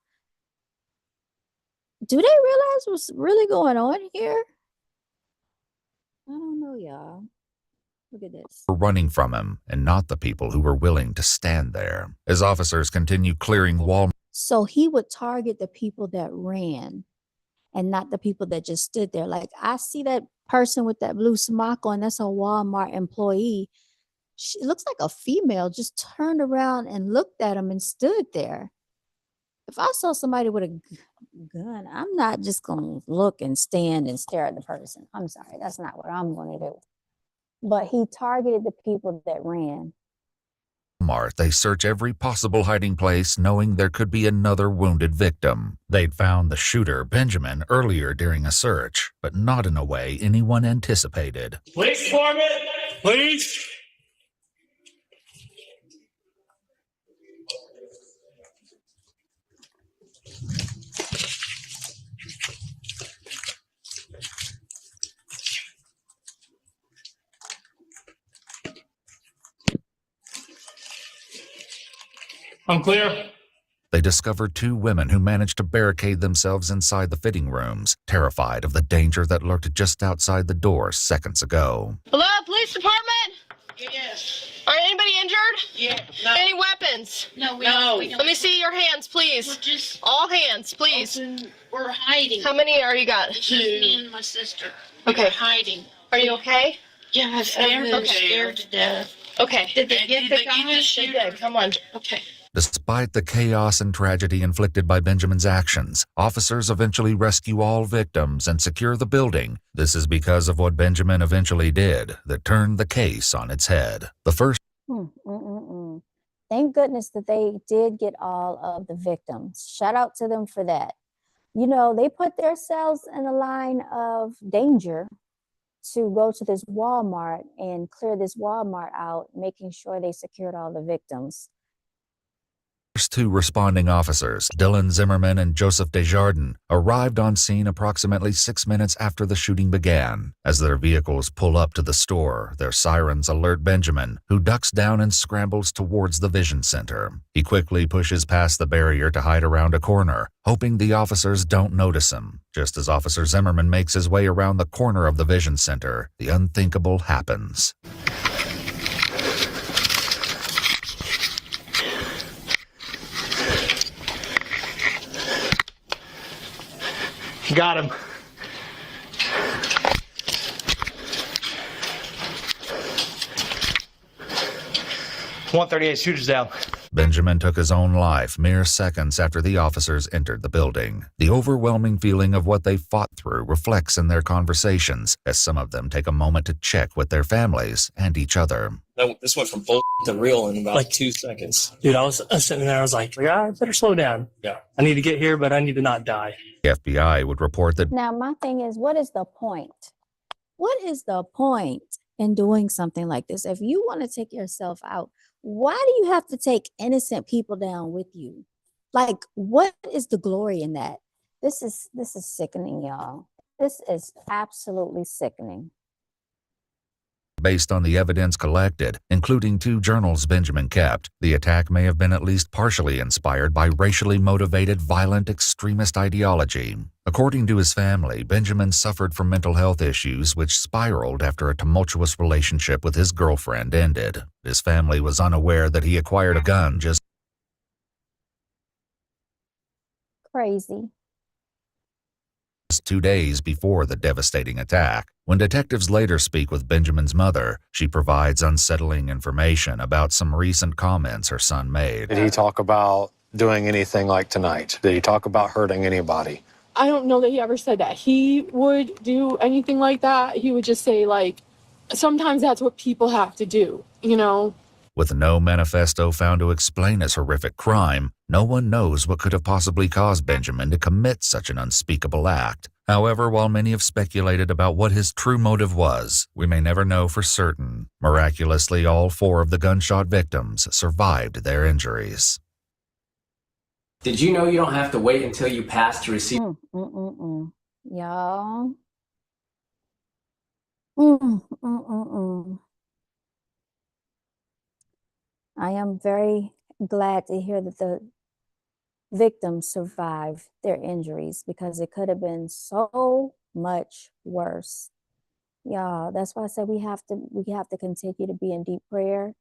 Speaker 1: Do they realize what's really going on here? I don't know, y'all. Look at this.
Speaker 2: Were running from him, and not the people who were willing to stand there. As officers continue clearing Wal-Mart.
Speaker 1: So he would target the people that ran and not the people that just stood there. Like, I see that person with that blue smock on, that's a Walmart employee. She looks like a female, just turned around and looked at him and stood there. If I saw somebody with a gun, I'm not just going to look and stand and stare at the person. I'm sorry, that's not what I'm going to do. But he targeted the people that ran.
Speaker 2: They search every possible hiding place, knowing there could be another wounded victim. They'd found the shooter, Benjamin, earlier during a search, but not in a way anyone anticipated.
Speaker 8: Police department, please. I'm clear.
Speaker 2: They discovered 2 women who managed to barricade themselves inside the fitting rooms, terrified of the danger that lurked just outside the door seconds ago.
Speaker 12: Hello, police department?
Speaker 13: Yes.
Speaker 12: Are anybody injured?
Speaker 13: Yeah. No.
Speaker 12: Any weapons?
Speaker 13: No, we don't.
Speaker 12: Let me see your hands, please.
Speaker 13: We're just
Speaker 12: all hands, please.
Speaker 13: we're hiding.
Speaker 12: How many are you got?
Speaker 13: It's just me and my sister.
Speaker 12: Okay.
Speaker 13: We're hiding.
Speaker 12: Are you okay?
Speaker 13: Yeah, I'm scared to death.
Speaker 12: Okay.
Speaker 13: Did they get the guy?
Speaker 12: They did. Come on.
Speaker 13: Okay.
Speaker 2: Despite the chaos and tragedy inflicted by Benjamin's actions, officers eventually rescue all victims and secure the building. This is because of what Benjamin eventually did that turned the case on its head. The first...
Speaker 1: Thank goodness that they did get all of the victims. Shout out to them for that. You know, they put themselves in a line of danger to go to this Walmart and clear this Walmart out, making sure they secured all the victims.
Speaker 2: First 2 responding officers, Dylan Zimmerman and Joseph Desjardins, arrived on scene approximately 6 minutes after the shooting began. As their vehicles pull up to the store, their sirens alert Benjamin, who ducks down and scrambles towards the vision center. He quickly pushes past the barrier to hide around a corner, hoping the officers don't notice him. Just as Officer Zimmerman makes his way around the corner of the vision center, the unthinkable happens.
Speaker 8: Got him. 138, shooters down.
Speaker 2: Benjamin took his own life mere seconds after the officers entered the building. The overwhelming feeling of what they fought through reflects in their conversations, as some of them take a moment to check with their families and each other.
Speaker 14: This went from bull to real in about like 2 seconds.
Speaker 8: Dude, I was sitting there, I was like, I better slow down.
Speaker 14: Yeah.
Speaker 8: I need to get here, but I need to not die.
Speaker 2: The FBI would report that...
Speaker 1: Now, my thing is, what is the point? What is the point in doing something like this? If you want to take yourself out, why do you have to take innocent people down with you? Like, what is the glory in that? This is sickening, y'all. This is absolutely sickening.
Speaker 2: Based on the evidence collected, including 2 journals Benjamin kept, the attack may have been at least partially inspired by racially motivated violent extremist ideology. According to his family, Benjamin suffered from mental health issues which spiraled after a tumultuous relationship with his girlfriend ended. His family was unaware that he acquired a gun just...
Speaker 1: Crazy.
Speaker 2: 2 days before the devastating attack. When detectives later speak with Benjamin's mother, she provides unsettling information about some recent comments her son made.
Speaker 15: Did he talk about doing anything like tonight? Did he talk about hurting anybody?
Speaker 11: I don't know that he ever said that he would do anything like that. He would just say, like, sometimes that's what people have to do, you know?
Speaker 2: With no manifesto found to explain his horrific crime, no one knows what could have possibly caused Benjamin to commit such an unspeakable act. However, while many have speculated about what his true motive was, we may never know for certain. Miraculously, all 4 of the gunshot victims survived their injuries.
Speaker 16: Did you know you don't have to wait until you pass to receive?
Speaker 1: Y'all. I am very glad to hear that the victims survived their injuries, because it could have been so much worse. Y'all, that's why I said we have to continue to be in deep prayer.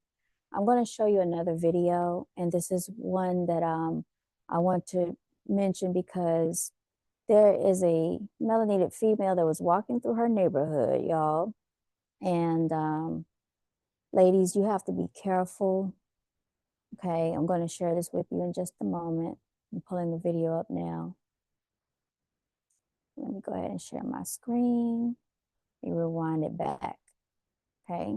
Speaker 1: I'm going to show you another video, and this is one that I want to mention because there is a melanated female that was walking through her neighborhood, y'all. And ladies, you have to be careful. Okay, I'm going to share this with you in just a moment. I'm pulling the video up now. Let me go ahead and share my screen. Let me rewind it back. Okay.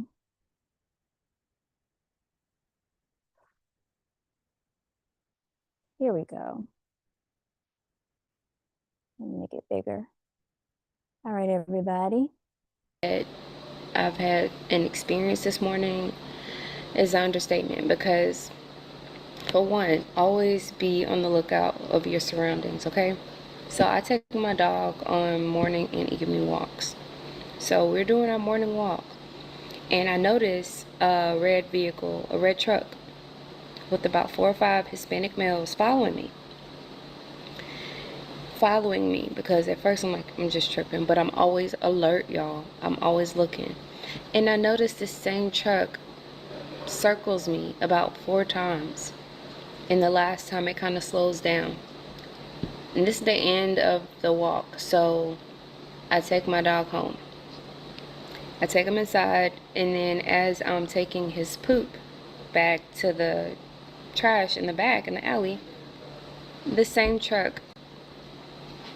Speaker 1: Here we go. Let me make it bigger. All right, everybody.
Speaker 17: I've had an experience this morning is an understatement, because for one, always be on the lookout of your surroundings, okay? So I take my dog on morning and evening walks. So we're doing our morning walk, and I noticed a red vehicle, a red truck with about 4 or 5 Hispanic males following me, because at first I'm like, I'm just tripping, but I'm always alert, y'all. I'm always looking. And I noticed this same truck circles me about 4 times, and the last time it kind of slows down. And this is the end of the walk, so I take my dog home. I take him inside, and then as I'm taking his poop back to the trash in the back in the alley, the same truck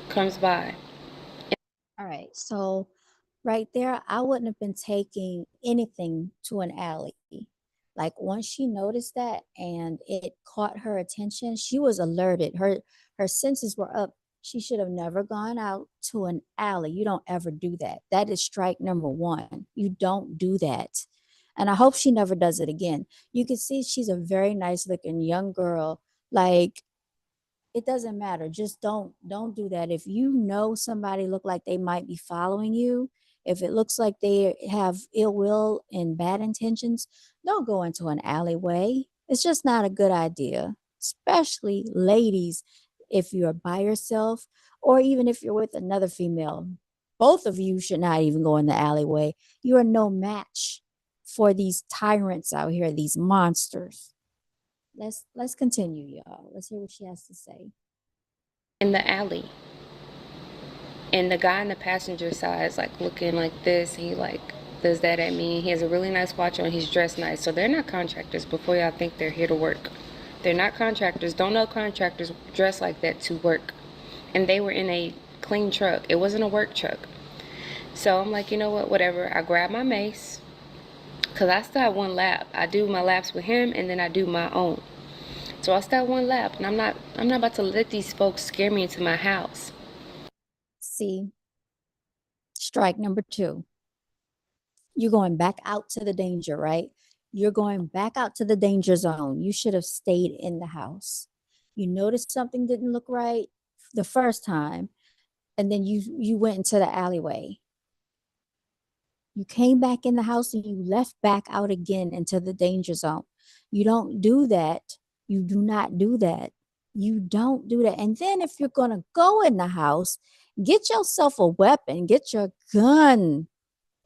Speaker 17: comes by.
Speaker 1: All right, so right there, I wouldn't have been taking anything to an alley. Like, once she noticed that and it caught her attention, she was alerted. Her senses were up. She should have never gone out to an alley. You don't ever do that. That is strike number 1. You don't do that. And I hope she never does it again. You can see she's a very nice looking young girl. Like, it doesn't matter. Just don't do that. If you know somebody look like they might be following you, if it looks like they have ill will and bad intentions, don't go into an alleyway. It's just not a good idea, especially ladies, if you're by yourself or even if you're with another female. Both of you should not even go in the alleyway. You are no match for these tyrants out here, these monsters. Let's continue, y'all. Let's hear what she has to say.
Speaker 17: In the alley, and the guy on the passenger side is like looking like this, and he like does that at me. He has a really nice watch on. He's dressed nice. So they're not contractors. Before y'all think they're here to work, they're not contractors. Don't know contractors dress like that to work. And they were in a clean truck. It wasn't a work truck. So I'm like, you know what, whatever. I grab my mace, because I still have 1 lap. I do my laps with him, and then I do my own. So I still have 1 lap, and I'm not about to let these folks scare me into my house.
Speaker 1: See, strike number 2. You're going back out to the danger, right? You're going back out to the danger zone. You should have stayed in the house. You noticed something didn't look right the first time, and then you went into the alleyway. You came back in the house and you left back out again into the danger zone. You don't do that. You do not do that. You don't do that. And then if you're going to go in the house, get yourself a weapon, get your gun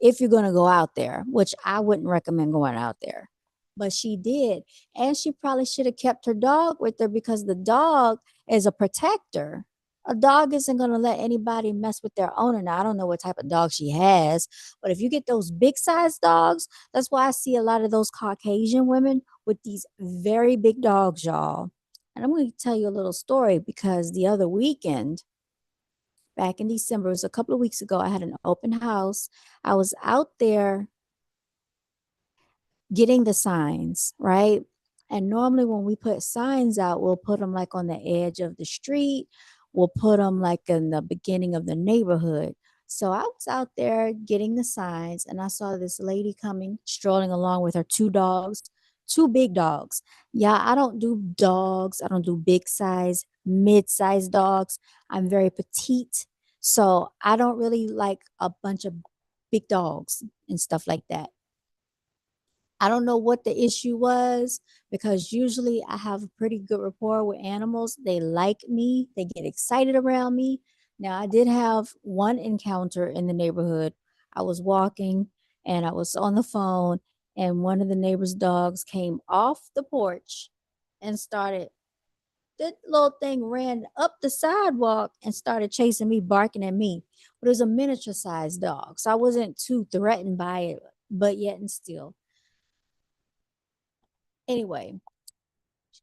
Speaker 1: if you're going to go out there, which I wouldn't recommend going out there. But she did. And she probably should have kept her dog with her, because the dog is a protector A dog isn't going to let anybody mess with their owner. Now, I don't know what type of dog she has, but if you get those big size dogs, that's why I see a lot of those Caucasian women with these very big dogs, y'all. And I'm going to tell you a little story because the other weekend, back in December, it was a couple of weeks ago, I had an open house. I was out there getting the signs, right? And normally when we put signs out, we'll put them like on the edge of the street. We'll put them like in the beginning of the neighborhood. So I was out there getting the signs and I saw this lady coming, strolling along with her two dogs, two big dogs. Yeah, I don't do dogs. I don't do big size, mid-sized dogs. I'm very petite. So I don't really like a bunch of big dogs and stuff like that. I don't know what the issue was because usually I have a pretty good rapport with animals. They like me, they get excited around me. Now, I did have one encounter in the neighborhood. I was walking and I was on the phone, and one of the neighbor's dogs came off the porch and started. That little thing ran up the sidewalk and started chasing me, barking at me. But it was a miniature sized dog, so I wasn't too threatened by it, but yet and still. Anyway,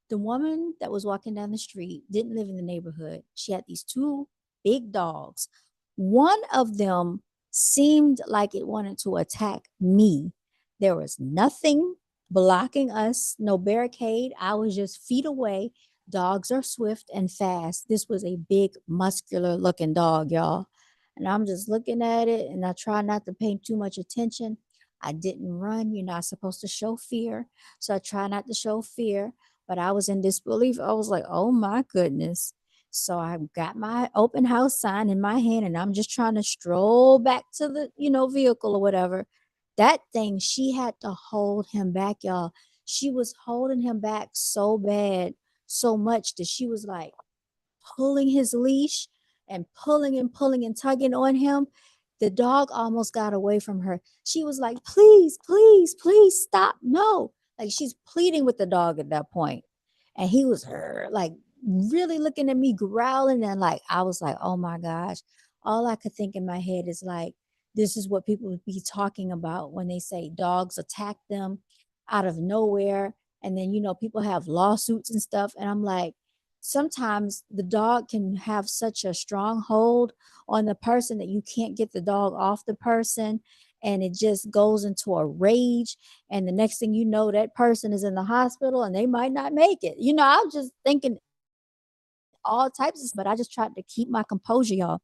Speaker 1: the woman that was walking down the street didn't live in the neighborhood. She had these two big dogs. One of them seemed like it wanted to attack me. There was nothing blocking us, no barricade. I was just feet away. Dogs are swift and fast. This was a big, muscular looking dog, y'all. And I'm just looking at it and I try not to pay too much attention. I didn't run. You're not supposed to show fear. So I try not to show fear, but I was in disbelief. I was like, oh my goodness. So I got my open house sign in my hand and I'm just trying to stroll back to the, vehicle or whatever. That thing, she had to hold him back, y'all. She was holding him back so bad, so much that she was like pulling his leash and pulling and tugging on him. The dog almost got away from her. She was like, please, please, please stop. No. Like she's pleading with the dog at that point. And he was like really looking at me, growling. And like, I was like, oh my gosh. All I could think in my head is like, this is what people would be talking about when they say dogs attack them out of nowhere. And then, people have lawsuits and stuff. And I'm like, sometimes the dog can have such a strong hold on the person that you can't get the dog off the person, and it just goes into a rage, and the next thing you know, that person is in the hospital and they might not make it. I was just thinking all types of stuff, but I just tried to keep my composure, y'all.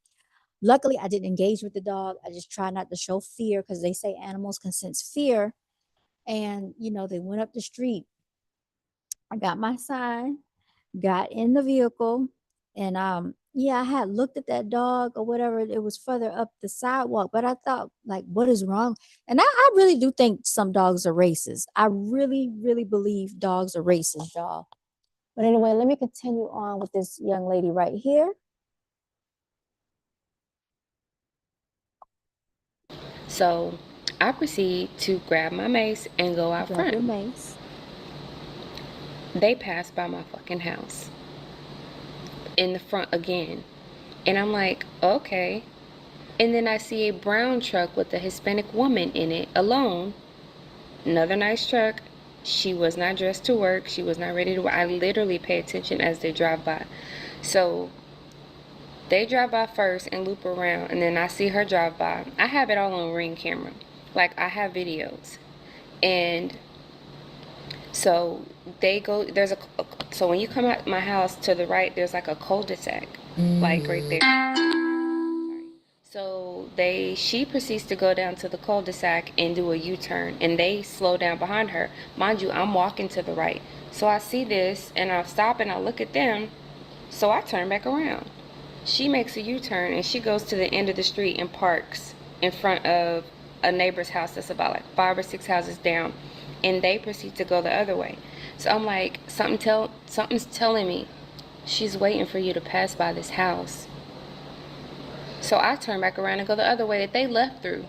Speaker 1: Luckily, I didn't engage with the dog. I just try not to show fear because they say animals can sense fear. And they went up the street. I got my sign, got in the vehicle, and I had looked at that dog or whatever. It was further up the sidewalk, but I thought, like, what is wrong? And I really do think some dogs are racist. I really, really believe dogs are racist, y'all. But anyway, let me continue on with this young lady right here.
Speaker 17: So I proceed to grab my mace and go out front.
Speaker 1: Your mace.
Speaker 17: They passed by my fucking house in the front again. And I'm like, okay. And then I see a brown truck with a Hispanic woman in it alone. Another nice truck. She was not dressed to work. She was not ready to work. I literally pay attention as they drive by. So they drive by first and loop around, and then I see her drive by. I have it all on Ring camera. Like, I have videos. And so they go, so when you come out my house to the right, there's like a cul-de-sac, like right there. So she proceeds to go down to the cul-de-sac and do a U-turn, and they slow down behind her. Mind you, I'm walking to the right. So I see this, and I stop and I look at them, so I turn back around. She makes a U-turn, and she goes to the end of the street and parks in front of a neighbor's house that's about like 5 or 6 houses down, and they proceed to go the other way. So I'm like, something's telling me she's waiting for you to pass by this house. So I turn back around and go the other way that they left through,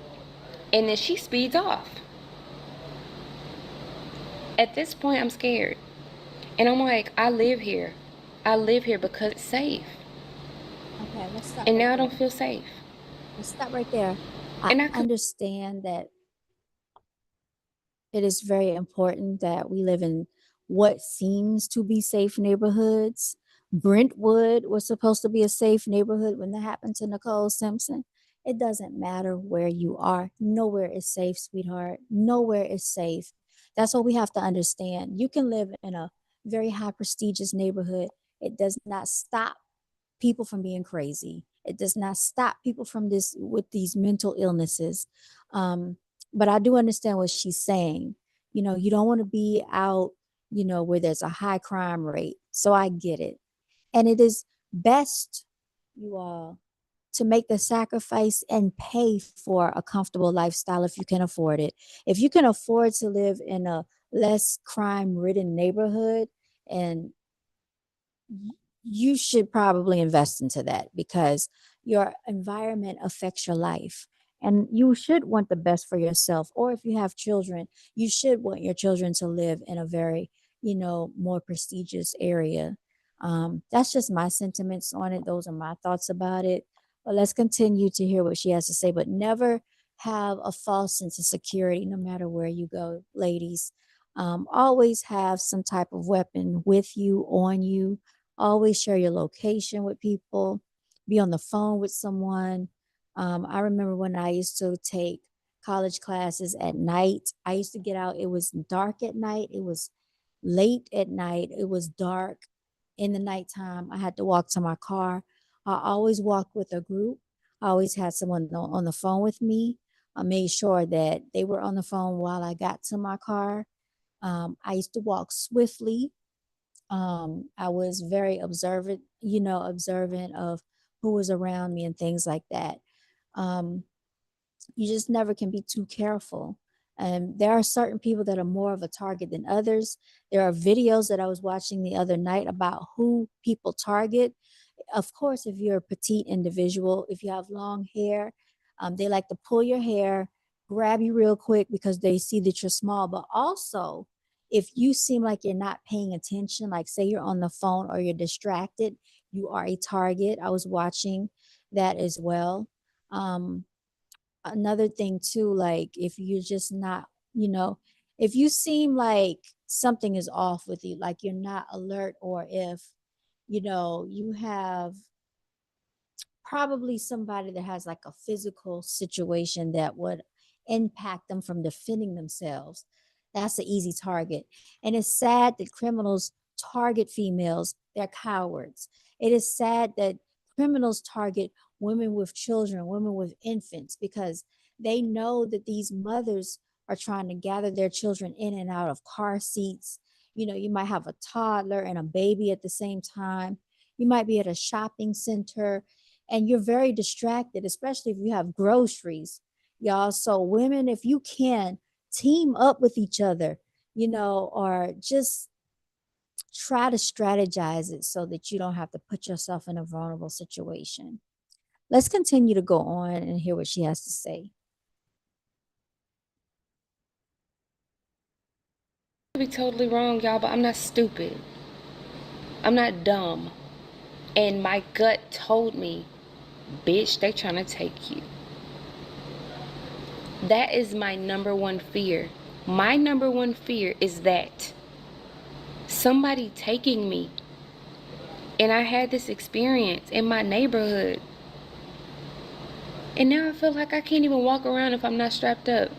Speaker 17: and then she speeds off. At this point, I'm scared, and I'm like, I live here because it's safe.
Speaker 1: let's stop
Speaker 17: And
Speaker 1: right
Speaker 17: now I
Speaker 1: there.
Speaker 17: don't feel safe.
Speaker 1: Let's stop right there. I
Speaker 17: And I could
Speaker 1: understand that it is very important that we live in what seems to be safe neighborhoods. Brentwood was supposed to be a safe neighborhood when that happened to Nicole Simpson. It doesn't matter where you are. Nowhere is safe, sweetheart. Nowhere is safe. That's what we have to understand. You can live in a very high prestigious neighborhood. It does not stop people from being crazy. It does not stop people from this with these mental illnesses. Um, but I do understand what she's saying. You know, you don't want to be out, you know, where there's a high crime rate. So I get it. And it is best, you all, to make the sacrifice and pay for a comfortable lifestyle if you can afford it. If you can afford to live in a less crime ridden neighborhood, and you should probably invest into that because your environment affects your life, and you should want the best for yourself. Or if you have children, you should want your children to live in a very, you know, more prestigious area. That's just my sentiments on it. Those are my thoughts about it. But let's continue to hear what she has to say. But never have a false sense of security no matter where you go, ladies. Always have some type of weapon with you, on you. Always share your location with people. Be on the phone with someone. I remember when I used to take college classes at night. I used to get out. It was dark at night. It was late at night. It was dark in the nighttime. I had to walk to my car. I always walked with a group. I always had someone on the phone with me. I made sure that they were on the phone while I got to my car. I used to walk swiftly. I was very observant, you know, observant of who was around me and things like that. Um, you just never can be too careful. And there are certain people that are more of a target than others. There are videos that I was watching the other night about who people target. Of course, if you're a petite individual, if you have long hair, they like to pull your hair, grab you real quick because they see that you're small. But also, if you seem like you're not paying attention, like say you're on the phone or you're distracted, you are a target. I was watching that as well. Um, Another thing too, like if you're just not, you know, if you seem like something is off with you, like you're not alert, or if, you know, you have probably somebody that has like a physical situation that would impact them from defending themselves. That's an easy target. And it's sad that criminals target females. They're cowards. It is sad that criminals target women with children, women with infants, because they know that these mothers are trying to gather their children in and out of car seats. You know, you might have a toddler and a baby at the same time. You might be at a shopping center and you're very distracted, especially if you have groceries, y'all. So, women, if you can, team up with each other, you know, or just try to strategize it so that you don't have to put yourself in a vulnerable situation. Let's continue to go on and hear what she has to say.
Speaker 17: could be totally wrong, y'all, but I'm not stupid. I'm not dumb. And my gut told me, bitch, they trying to take you. That is my number one fear. My number one fear is that somebody taking me. And I had this experience in my neighborhood. And now I feel like I can't even walk around if I'm not strapped up.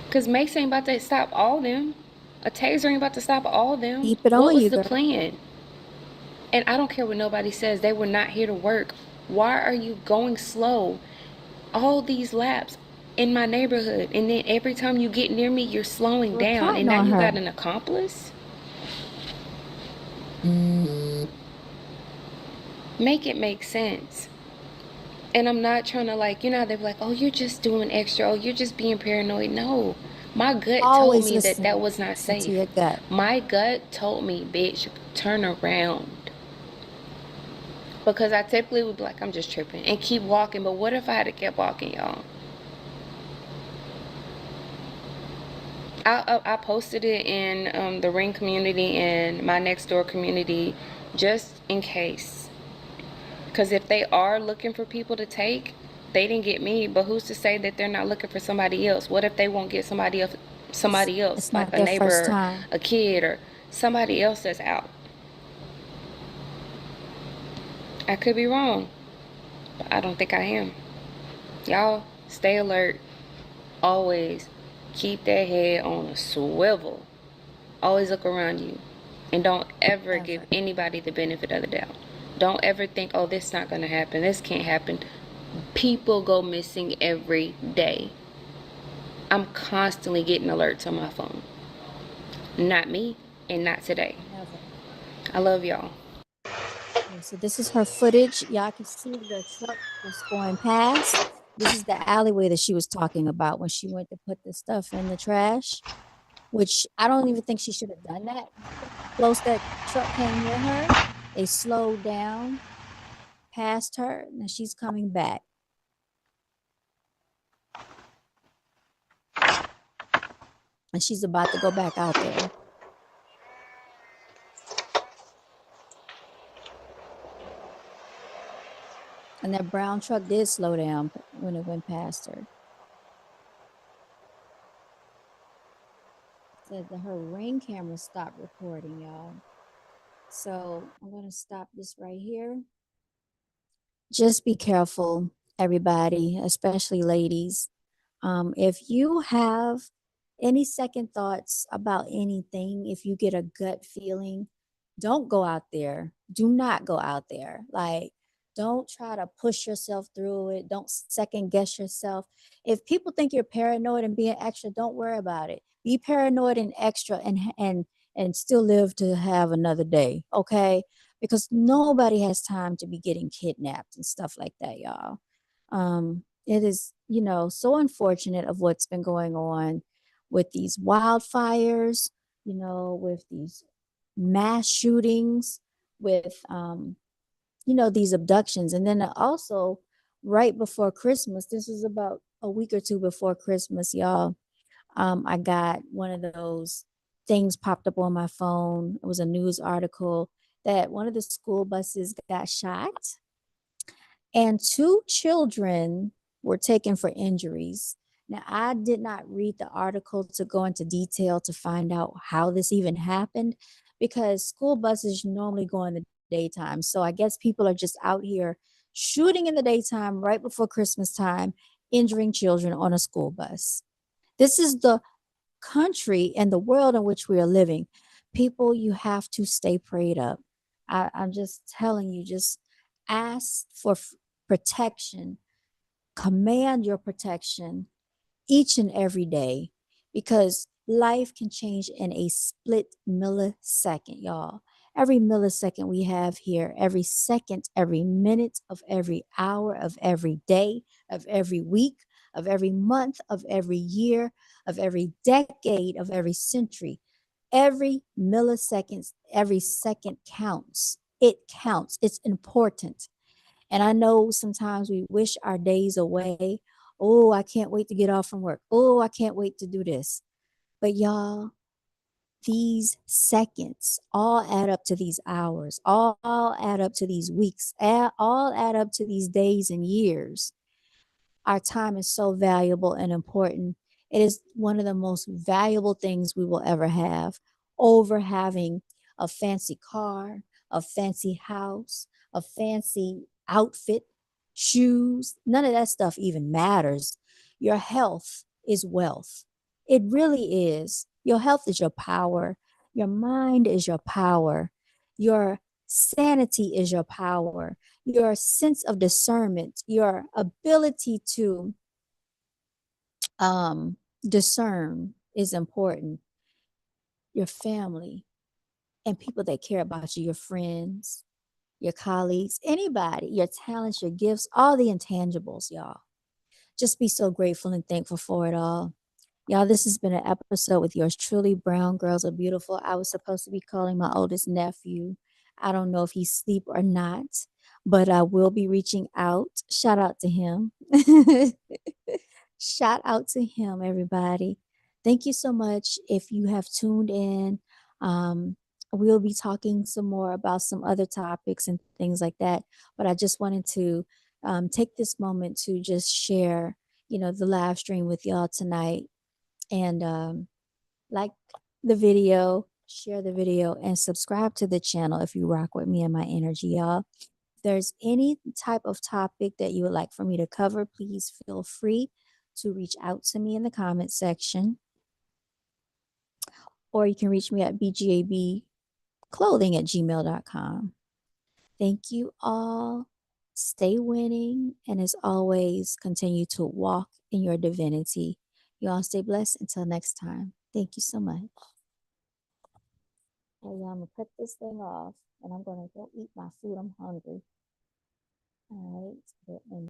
Speaker 17: Because Mace ain't about to stop all them. A taser ain't about to stop all them.
Speaker 1: Keep it
Speaker 17: What
Speaker 1: on
Speaker 17: was
Speaker 1: you,
Speaker 17: the
Speaker 1: girl.
Speaker 17: plan? And I don't care what nobody says. They were not here to work. Why are you going slow? All these laps in my neighborhood. And then every time you get near me, you're slowing
Speaker 1: We're
Speaker 17: down.
Speaker 1: counting
Speaker 17: And now
Speaker 1: on
Speaker 17: you
Speaker 1: her.
Speaker 17: got an accomplice? Make it make sense. And I'm not trying to, like, you know, they're like, oh, you're just doing extra. Oh, you're just being paranoid. No. My gut told
Speaker 1: Always
Speaker 17: me that that
Speaker 1: listen
Speaker 17: was not
Speaker 1: to
Speaker 17: safe.
Speaker 1: your gut.
Speaker 17: My gut told me, bitch, turn around. Because I typically would be like, I'm just tripping and keep walking. But what if I had kept walking, y'all? I posted it in the Ring community and my next door community just in case. Because if they are looking for people to take, they didn't get me, but who's to say that they're not looking for somebody else? What if they won't get somebody else,
Speaker 1: It's
Speaker 17: like
Speaker 1: not
Speaker 17: a
Speaker 1: their first
Speaker 17: neighbor,
Speaker 1: time.
Speaker 17: a kid, or somebody else that's out? I could be wrong, but I don't think I am. Y'all, stay alert. Always keep that head on a swivel. Always look around you. And don't ever give anybody the benefit of the doubt. Don't ever think, oh, this is not going to happen. This can't happen. People go missing every day. I'm constantly getting alerts on my phone. Not me and not today.
Speaker 1: Never.
Speaker 17: I love y'all.
Speaker 1: Okay, so this is her footage. Y'all can see the truck was going past. This is the alleyway that she was talking about when she went to put the stuff in the trash, which I don't even think she should have done that. Close that truck came near her. They slowed down past her. Now she's coming back. And she's about to go back out there. And that brown truck did slow down when it went past her. Said that her ring camera stopped recording, y'all. So I'm going to stop this right here. Just be careful, everybody, especially ladies. If you have any second thoughts about anything, if you get a gut feeling, don't go out there. Do not go out there. Like, don't try to push yourself through it. Don't second guess yourself. If people think you're paranoid and being extra, don't worry about it. Be paranoid and extra and still live to have another day, okay? Because nobody has time to be getting kidnapped and stuff like that, y'all. It is, so unfortunate of what's been going on with these wildfires, with these mass shootings, with, these abductions. And then also right before Christmas, this was about a week or two before Christmas, y'all, I got one of those things popped up on my phone. It was a news article that one of the school buses got shot and 2 children were taken for injuries. Now, I did not read the article to go into detail to find out how this even happened because school buses normally go in the daytime. So I guess people are just out here shooting in the daytime right before Christmas time, injuring children on a school bus. This is the country and the world in which we are living. People, you have to stay prayed up. I'm just telling you, just ask for protection, command your protection each and every day because life can change in a split millisecond, y'all. Every millisecond we have here, every second, every minute of every hour of every day, of every week, of every month, of every year, of every decade, of every century. Every millisecond, every second counts. It counts. It's important. And I know sometimes we wish our days away. Oh, I can't wait to get off from work. Oh, I can't wait to do this. But y'all, these seconds all add up to these hours, all add up to these weeks, all add up to these days and years. Our time is so valuable and important. It is one of the most valuable things we will ever have over having a fancy car, a fancy house, a fancy outfit, shoes. None of that stuff even matters. Your health is wealth. It really is. Your health is your power. Your mind is your power. Your sanity is your power. Your sense of discernment, your ability to discern is important. Your family and people that care about you, your friends, your colleagues, anybody, your talents, your gifts, all the intangibles, y'all. Just be so grateful and thankful for it all. Y'all, this has been an episode with yours truly. Brown Girls Are Beautiful. I was supposed to be calling my oldest nephew. I don't know if he's asleep or not, but I will be reaching out. Shout out to him. Shout out to him, everybody. Thank you so much if you have tuned in. we'll be talking some more about some other topics and things like that. But I just wanted to take this moment to just share, the live stream with y'all tonight, and like the video, share the video, and subscribe to the channel if you rock with me and my energy, y'all. If there's any type of topic that you would like for me to cover, please feel free to reach out to me in the comment section, or you can reach me at bgabclothing@gmail.com. Thank you all. Stay winning. And as always, continue to walk in your divinity. You all stay blessed until next time. Thank you so much. Oh, yeah, I'm going to cut this thing off and I'm going to go eat my food. I'm hungry. All right.